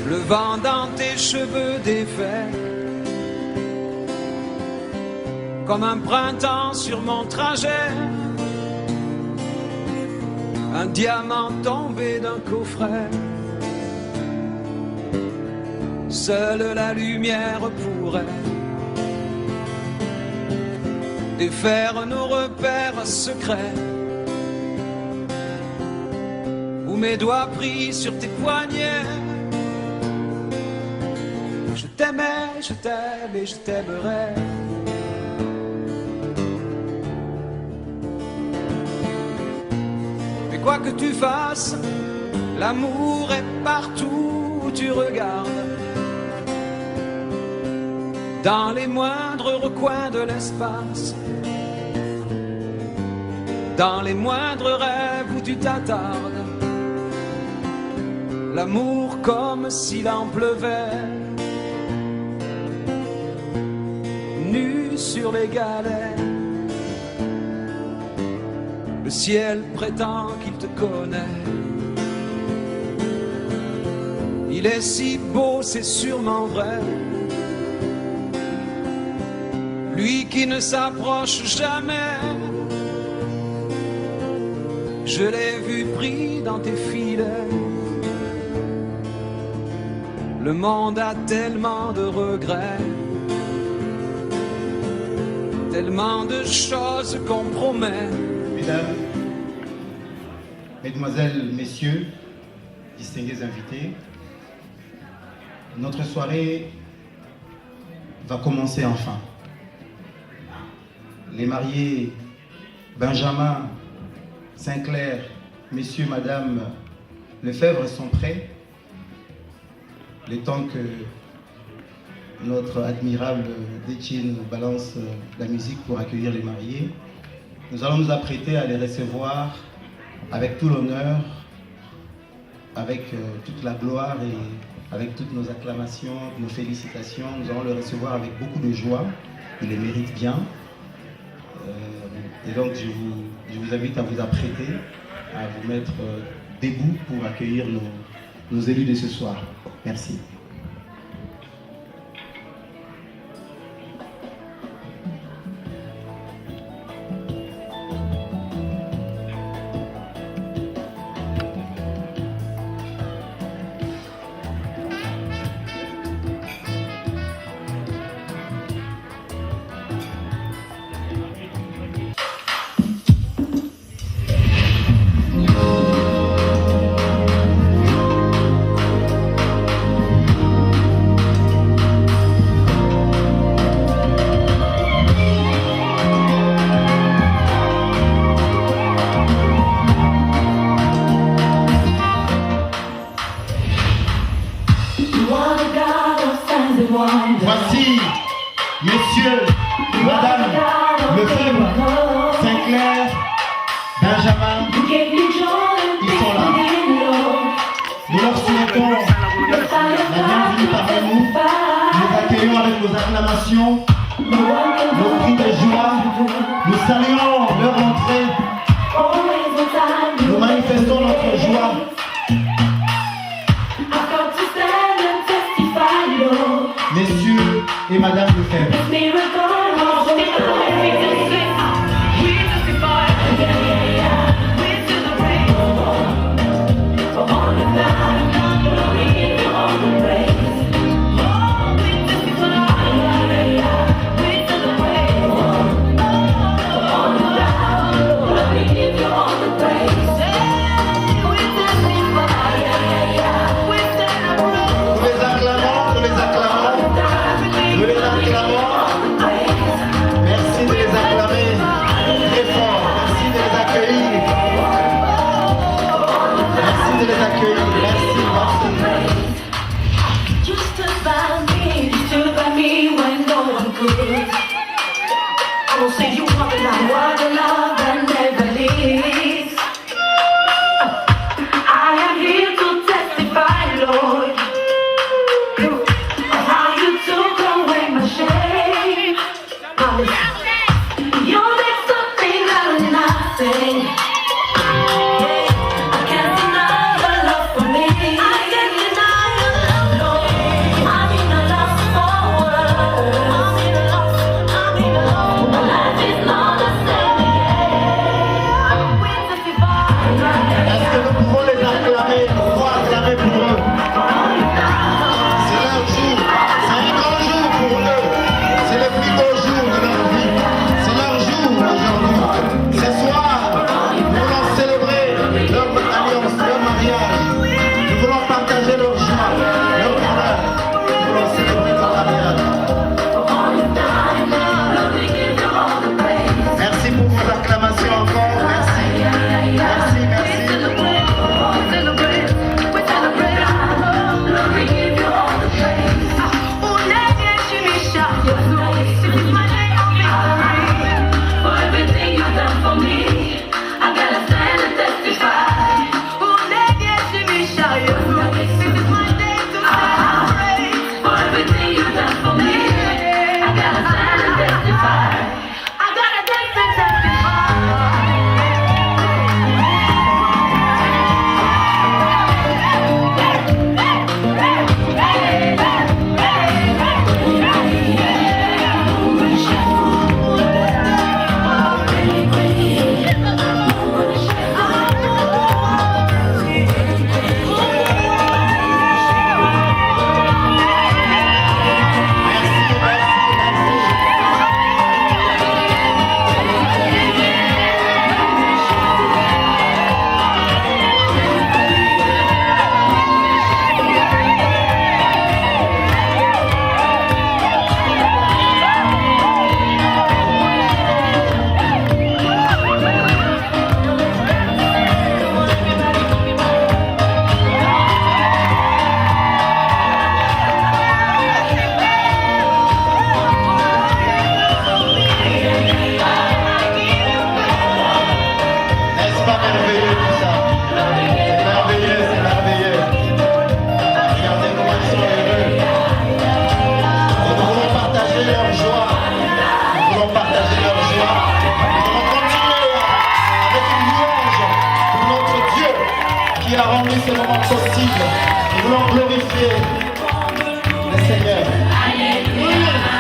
Speaker 13: Le vent dans tes cheveux défaits, comme un printemps sur mon trajet, un diamant tombé d'un coffret. Seule la lumière pourrait défaire nos repères secrets, où mes doigts pris sur tes poignets. Je t'aimais, je t'aime et je t'aimerai. Mais quoi que tu fasses, l'amour est partout où tu regardes. Dans les moindres recoins de l'espace, dans les moindres rêves où tu t'attardes. L'amour comme s'il en pleuvait, nu sur les galets. Le ciel prétend qu'il te connaît. Il est si beau, c'est sûrement vrai. Lui qui ne s'approche jamais, je l'ai vu pris dans tes filets. Le monde a tellement de regrets, tellement de choses qu'on promet.
Speaker 10: Mesdames, Mesdemoiselles, Messieurs, distingués invités, notre soirée va commencer enfin. Les mariés Benjamin, Sinclair, Messieurs, Madame Lefebvre sont prêts. Le temps que notre admirable Déthié nous balance la musique pour accueillir les mariés, nous allons nous apprêter à les recevoir avec tout l'honneur, avec toute la gloire et avec toutes nos acclamations, nos félicitations. Nous allons les recevoir avec beaucoup de joie. Ils les méritent bien. Et donc je vous invite à vous apprêter, à vous mettre debout pour accueillir nos élus de ce soir. Merci. Voici, messieurs, madame Lefebvre, Sinclair, Benjamin, ils sont là. Nous leur souhaitons la bienvenue parmi nous. Nous accueillons avec nos acclamations, nos cris de joie. Nous saluons leur entrée. Nous manifestons notre joie. Messieurs et Madame Lefebvre.
Speaker 4: Praise.
Speaker 14: bénisse ce moment possible. Nous voulons glorifier le Seigneur.
Speaker 4: Alléluia.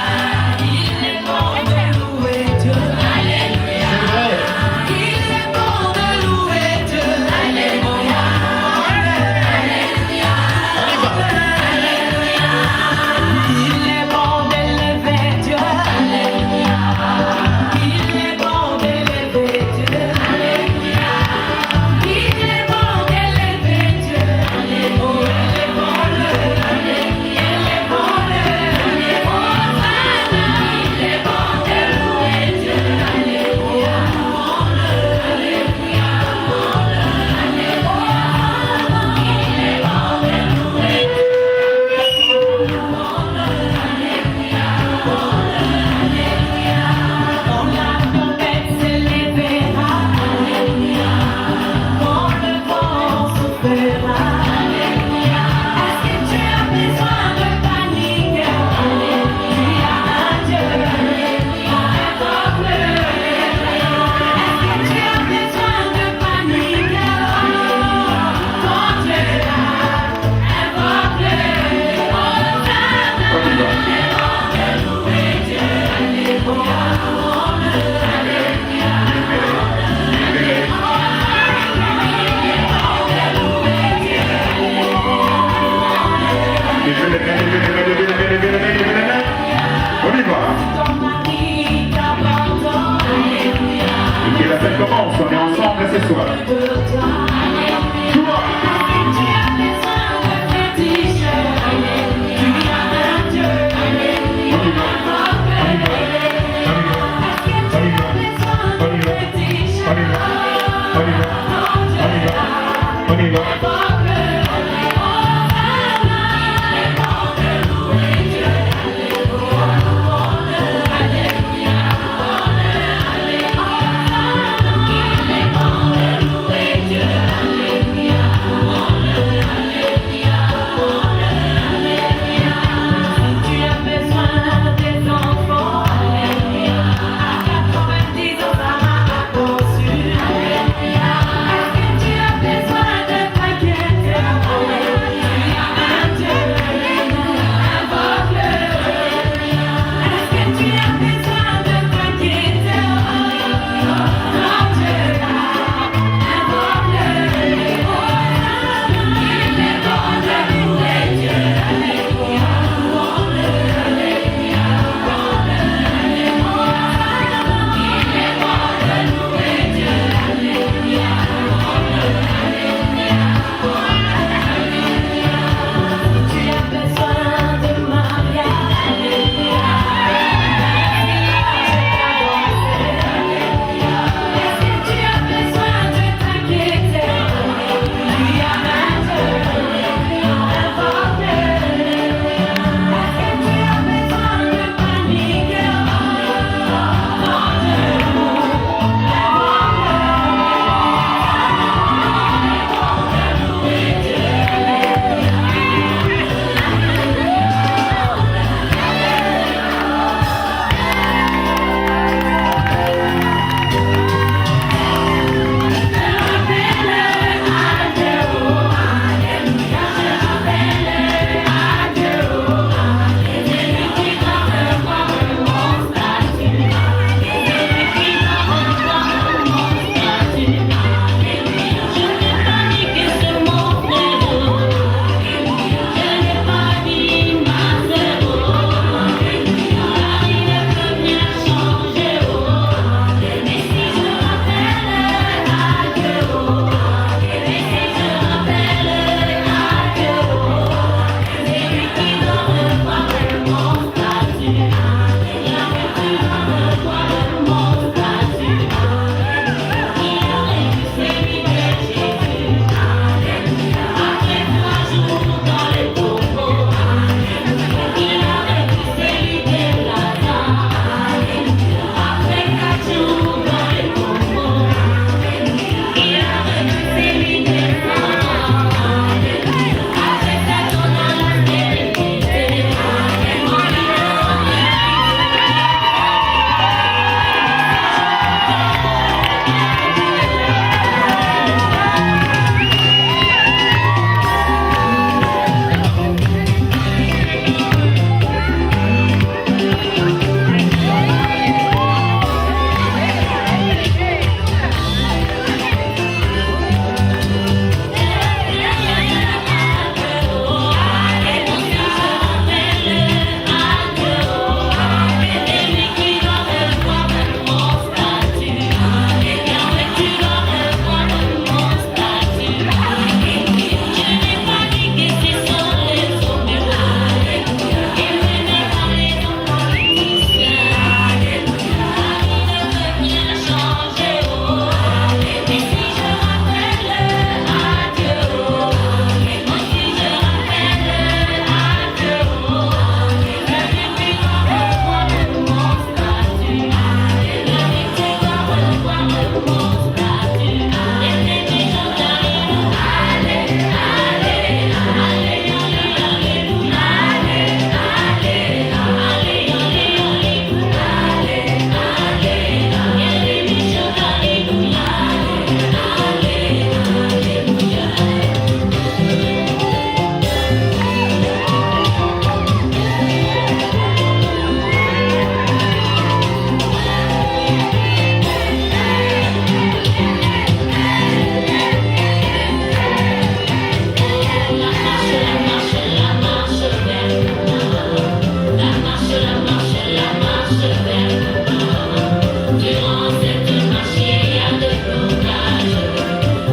Speaker 2: Durant cette marche, il y a de blocage.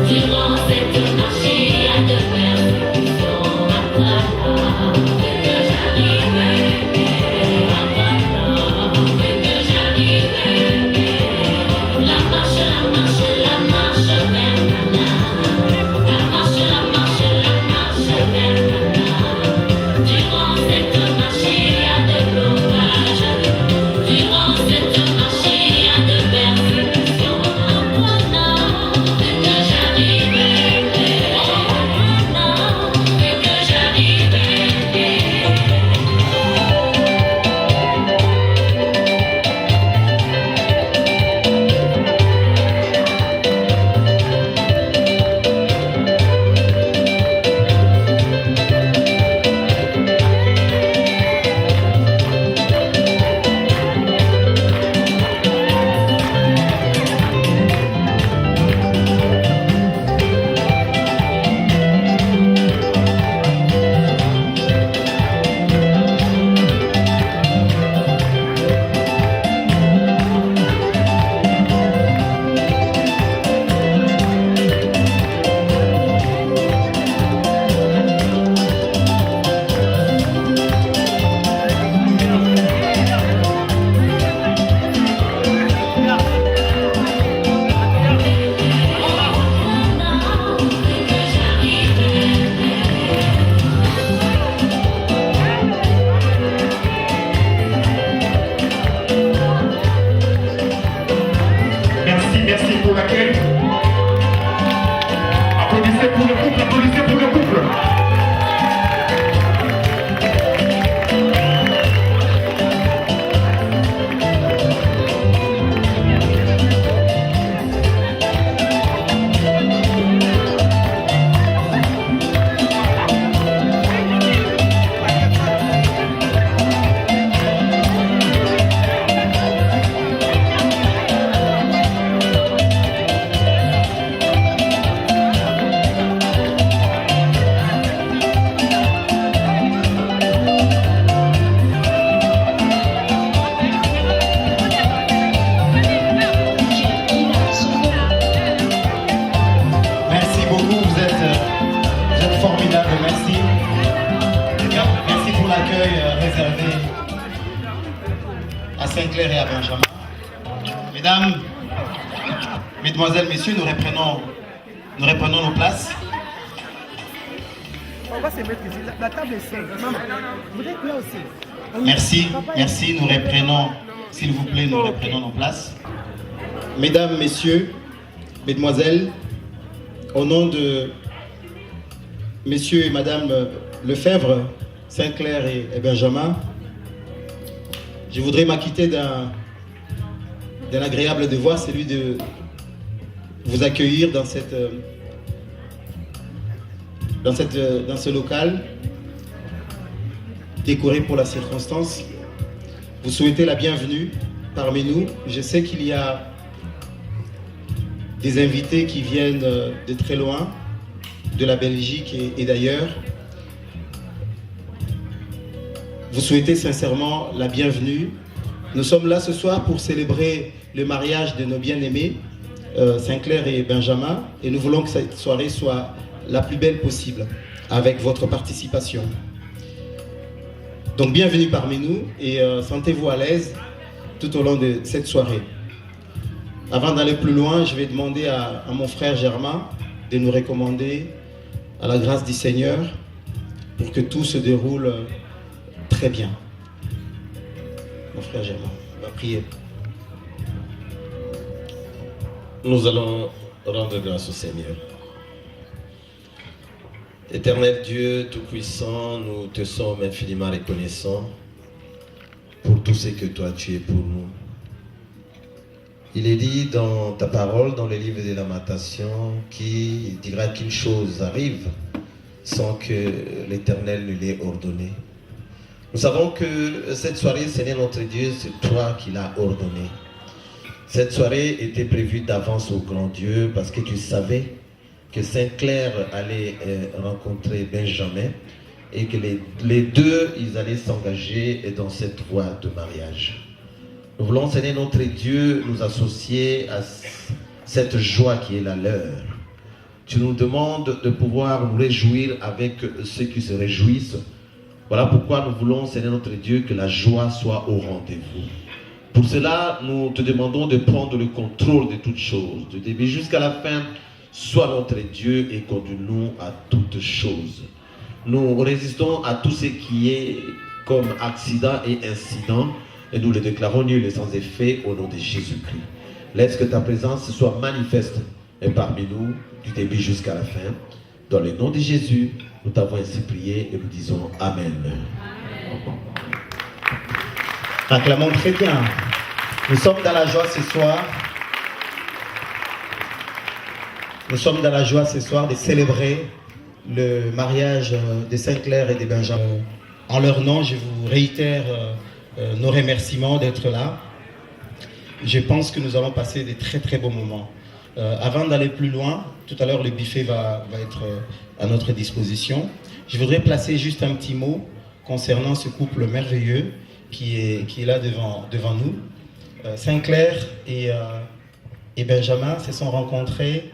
Speaker 2: Durant cette marche, il y a de persécutions. Après que j'arrive, après que j'arrive, la marche vers Nana. La marche vers Nana. Durant cette marche, il y a de blocage. Durant cette marche, il y a de persécutions. Apprenant que j'arrive, apprenant que j'arrive.
Speaker 14: Merci pour l'accueil. Applaudissez pour le couple, applaudissez pour le couple. Merci beaucoup, vous êtes formidables, merci. Merci pour l'accueil réservé à Saint-Clair et à Benjamin. Mesdames, Mesdemoiselles, Messieurs, nous reprenons nos places.
Speaker 9: On va se mettre ici. La table est seule. Maman, vous êtes là aussi.
Speaker 14: Merci, nous reprenons, s'il vous plaît, nous reprenons nos places. Mesdames, Messieurs, Mesdemoiselles, au nom de Messieurs et Madame Lefebvre, Saint-Clair et Benjamin, je voudrais m'acquitter d'un agréable devoir, celui de vous accueillir dans ce local décoré pour la circonstance. Vous souhaitez la bienvenue parmi nous. Je sais qu'il y a des invités qui viennent de très loin, de la Belgique et d'ailleurs. Vous souhaitez sincèrement la bienvenue. Nous sommes là ce soir pour célébrer le mariage de nos bien-aimés, Saint-Clair et Benjamin, et nous voulons que cette soirée soit la plus belle possible, avec votre participation. Donc bienvenue parmi nous et sentez-vous à l'aise tout au long de cette soirée. Avant d'aller plus loin, je vais demander à mon frère Germain de nous recommander à la grâce du Seigneur pour que tout se déroule très bien. Mon frère Germain, on va prier.
Speaker 15: Nous allons rendre grâce au Seigneur. Éternel Dieu Tout-Puissant, nous te sommes infiniment reconnaissants pour tout ce que toi tu es pour nous. Il est dit dans ta parole, dans le livre de Lamentation, qui dira qu'une chose arrive sans que l'Éternel ne l'ait ordonné. Nous savons que cette soirée, Seigneur notre Dieu, c'est toi qui l'as ordonnée. Cette soirée était prévue d'avance au grand Dieu parce que tu savais que Saint-Clair allait rencontrer Benjamin et que les deux, ils allaient s'engager dans cette voie de mariage. Nous voulons, Seigneur notre Dieu, nous associer à cette joie qui est la leur. Tu nous demandes de pouvoir nous réjouir avec ceux qui se réjouissent. Voilà pourquoi nous voulons, Seigneur notre Dieu, que la joie soit au rendez-vous. Pour cela, nous te demandons de prendre le contrôle de toutes choses, du début jusqu'à la fin. Sois notre Dieu et conduis-nous à toutes choses. Nous résistons à tout ce qui est comme accident et incident et nous le déclarons nul et sans effet au nom de Jésus-Christ. Laisse que ta présence soit manifeste et parmi nous du début jusqu'à la fin. Dans le nom de Jésus, nous t'avons ainsi prié et nous disons Amen.
Speaker 14: Acclamons très bien. Nous sommes dans la joie ce soir. Nous sommes dans la joie ce soir de célébrer le mariage de Saint-Clair et de Benjamin. En leur nom, je vous réitère nos remerciements d'être là. Je pense que nous allons passer des très très beaux moments. Avant d'aller plus loin, tout à l'heure le buffet va être à notre disposition. Je voudrais placer juste un petit mot concernant ce couple merveilleux qui est là devant nous. Saint-Clair et Benjamin se sont rencontrés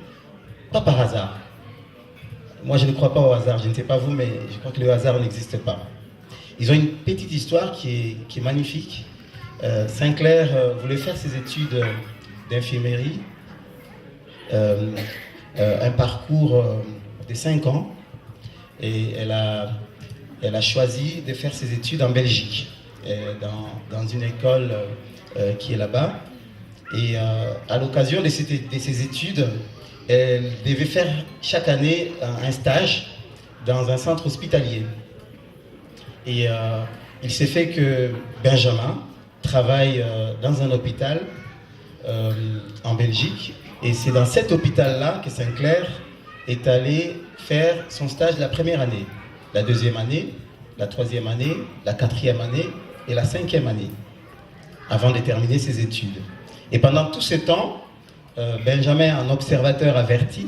Speaker 14: pas par hasard. Moi je ne crois pas au hasard, je ne sais pas vous, mais je crois que le hasard n'existe pas. Ils ont une petite histoire qui est magnifique. Saint-Clair voulait faire ses études d'infirmerie, un parcours de 5 ans, et elle a choisi de faire ses études en Belgique, dans une école qui est là-bas. Et à l'occasion de ces études, elle devait faire chaque année un stage dans un centre hospitalier. Et il s'est fait que Benjamin travaille dans un hôpital en Belgique. Et c'est dans cet hôpital-là que Saint-Clair est allé faire son stage la première année, la deuxième année, la troisième année, la quatrième année et la 5e année, avant de terminer ses études. Et pendant tout ce temps, Benjamin, un observateur averti,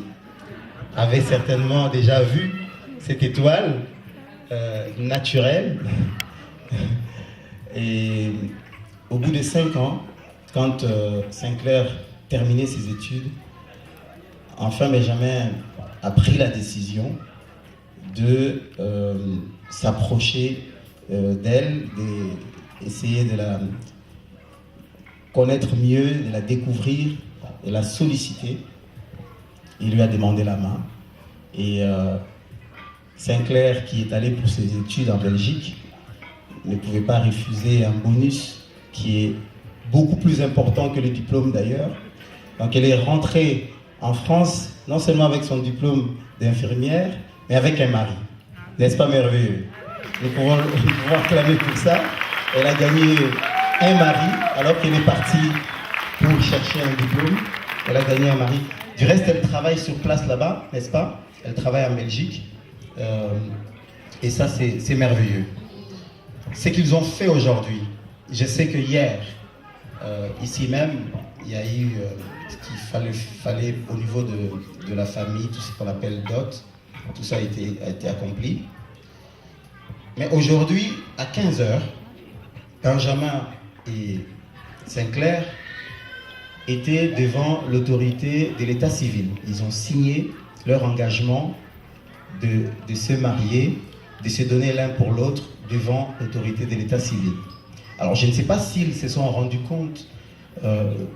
Speaker 14: avait certainement déjà vu cette étoile naturelle. Et au bout de 5 ans, quand Saint-Clair terminait ses études, enfin Benjamin a pris la décision de s'approcher d'elle, d'essayer de la connaître mieux, de la découvrir, de la solliciter. Il lui a demandé la main. Et Saint-Clair, qui est allé pour ses études en Belgique, ne pouvait pas refuser un bonus qui est beaucoup plus important que le diplôme d'ailleurs. Donc elle est rentrée en France, non seulement avec son diplôme d'infirmière, mais avec un mari. N'est-ce pas merveilleux? Nous pouvons acclamer pour ça. Elle a gagné un mari, alors qu'elle est partie pour chercher un diplôme. Elle a gagné un mari. Du reste, elle travaille sur place là-bas, n'est-ce pas? Elle travaille en Belgique. Et ça, c'est merveilleux. Ce qu'ils ont fait aujourd'hui, je sais que hier, ici même, il y a eu ce qu'il fallait au niveau de la famille, tout ce qu'on appelle dot, tout ça a été accompli. Mais aujourd'hui, à 15h, Benjamin et Saint-Clair étaient devant l'autorité de l'état civil. Ils ont signé leur engagement de se marier, de se donner l'un pour l'autre devant l'autorité de l'état civil. Alors je ne sais pas s'ils se sont rendus compte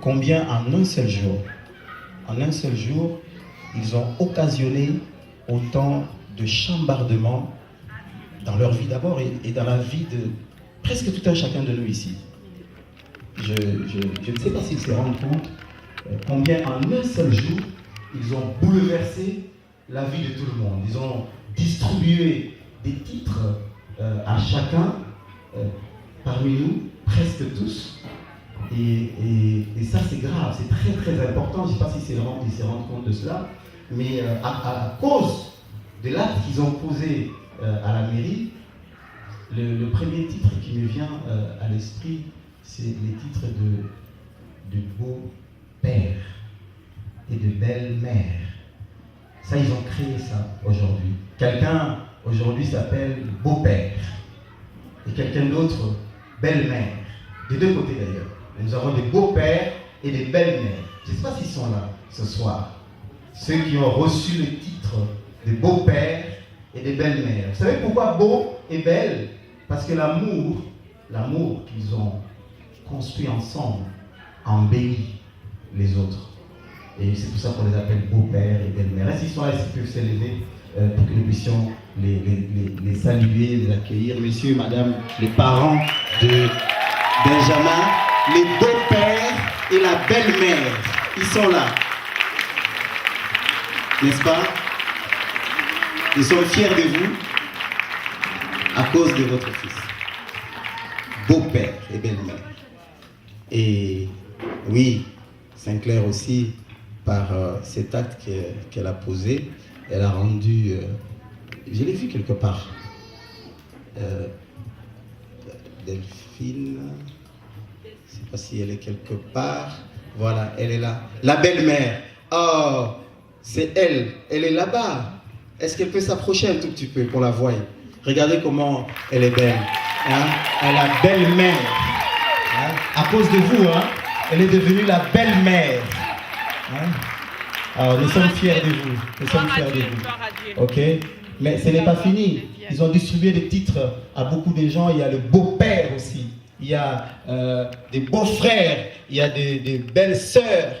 Speaker 14: combien en un seul jour, ils ont occasionné autant de chambardements dans leur vie d'abord et dans la vie de presque tout un chacun de nous ici. Je ne sais pas s'ils se rendent compte combien en un seul jour, ils ont bouleversé la vie de tout le monde. Ils ont distribué des titres à chacun, parmi nous, presque tous. Et ça, c'est grave, c'est très très important. Je ne sais pas s'ils se rendent compte de cela, mais à cause de l'acte qu'ils ont posé à la mairie, le premier titre qui me vient à l'esprit, c'est les titres de beau-père et de belle-mère. Ça, ils ont créé ça aujourd'hui. Quelqu'un aujourd'hui s'appelle beau-père et quelqu'un d'autre belle-mère. Des deux côtés d'ailleurs. Nous avons des beaux-pères et des belles-mères. Je ne sais pas s'ils sont là ce soir. Ceux qui ont reçu le titre de beaux-pères et de belles-mères. Vous savez pourquoi beau et belle? Parce que l'amour qu'ils ont construit ensemble embellit les autres. Et c'est pour ça qu'on les appelle beaux-pères et belles-mères. Est-ce qu'ils sont là, ils peuvent s'élever pour que nous puissions les saluer, les accueillir. Messieurs, madame, les parents de Benjamin, les beaux-pères et la belle-mère, ils sont là. N'est-ce pas? Ils sont fiers de vous à cause de votre fils. Beau-père et belle-mère. Et oui, Sinclair aussi, par cet acte qu'elle a posé, elle a rendu, je l'ai vu quelque part, Delphine, je ne sais pas si elle est quelque part, voilà, elle est là. La belle-mère, oh, c'est elle est là-bas. Est-ce qu'elle peut s'approcher un tout petit peu pour la voir? Regardez comment elle est belle. Hein? Elle a belle-mère. Hein? À cause de vous, hein? Elle est devenue la belle-mère. Hein? Alors, nous sommes fiers de vous. Nous sommes fiers de vous. Ok? Mais ce n'est pas fini. Ils ont distribué des titres à beaucoup de gens. Il y a le beau-père aussi. Il y a des beaux-frères. Il y a des belles-sœurs.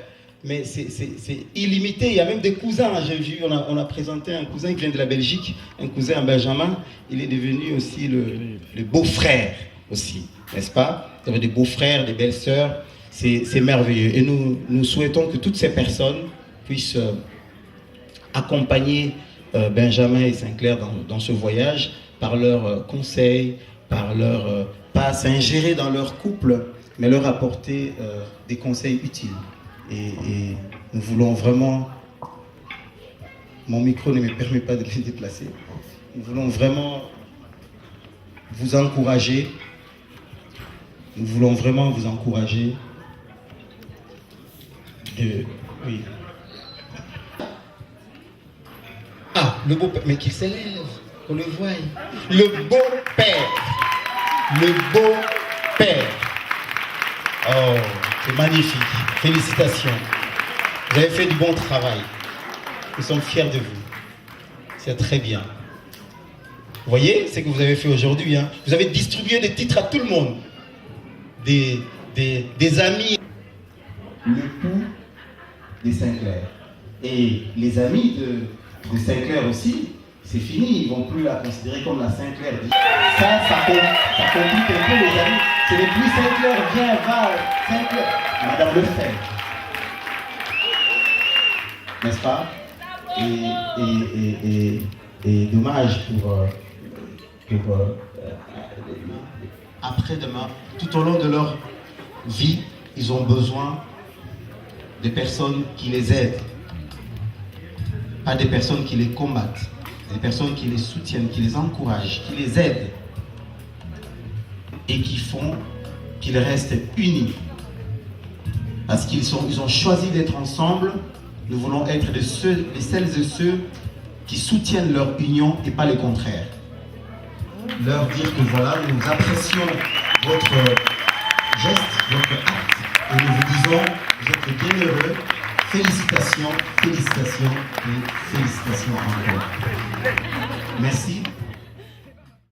Speaker 14: Mais c'est illimité. Il y a même des cousins. J'ai vu, on a présenté un cousin qui vient de la Belgique, un cousin Benjamin. Il est devenu aussi le beau-frère aussi, n'est-ce pas? Il y avait des beaux-frères, des belles-sœurs. C'est merveilleux. Et nous souhaitons que toutes ces personnes puissent accompagner Benjamin et Sinclair dans ce voyage par leurs conseils, par leur pas s'ingérer dans leur couple, mais leur apporter des conseils utiles. Et nous voulons vraiment, mon micro ne me permet pas de les déplacer, nous voulons vraiment vous encourager, oui. Ah, le beau-père, mais qu'il s'élève, qu'on le voie. Le beau-père. Oh, c'est magnifique. Félicitations. Vous avez fait du bon travail. Nous sommes fiers de vous. C'est très bien. Vous voyez ce que vous avez fait aujourd'hui, hein? Vous avez distribué des titres à tout le monde. Des amis. Le pouls des Sinclair. Et les amis de Sinclair aussi, c'est fini. Ils ne vont plus la considérer comme la Sinclair. Ça complique un peu les amis. C'est les plus Sinclair, viens, va, Sinclair. Madame Lefebvre. N'est-ce pas? Et dommage pour après-demain, tout au long de leur vie, ils ont besoin de personnes qui les aident. Pas des personnes qui les combattent. Des personnes qui les soutiennent, qui les encouragent, qui les aident. Et qui font qu'ils restent unis. Parce qu'ils ont choisi d'être ensemble. Nous voulons être de celles et ceux qui soutiennent leur union et pas le contraire. Leur dire que voilà, nous apprécions votre geste, votre acte, et nous vous disons, vous êtes bien heureux. Félicitations, félicitations et félicitations encore. Merci.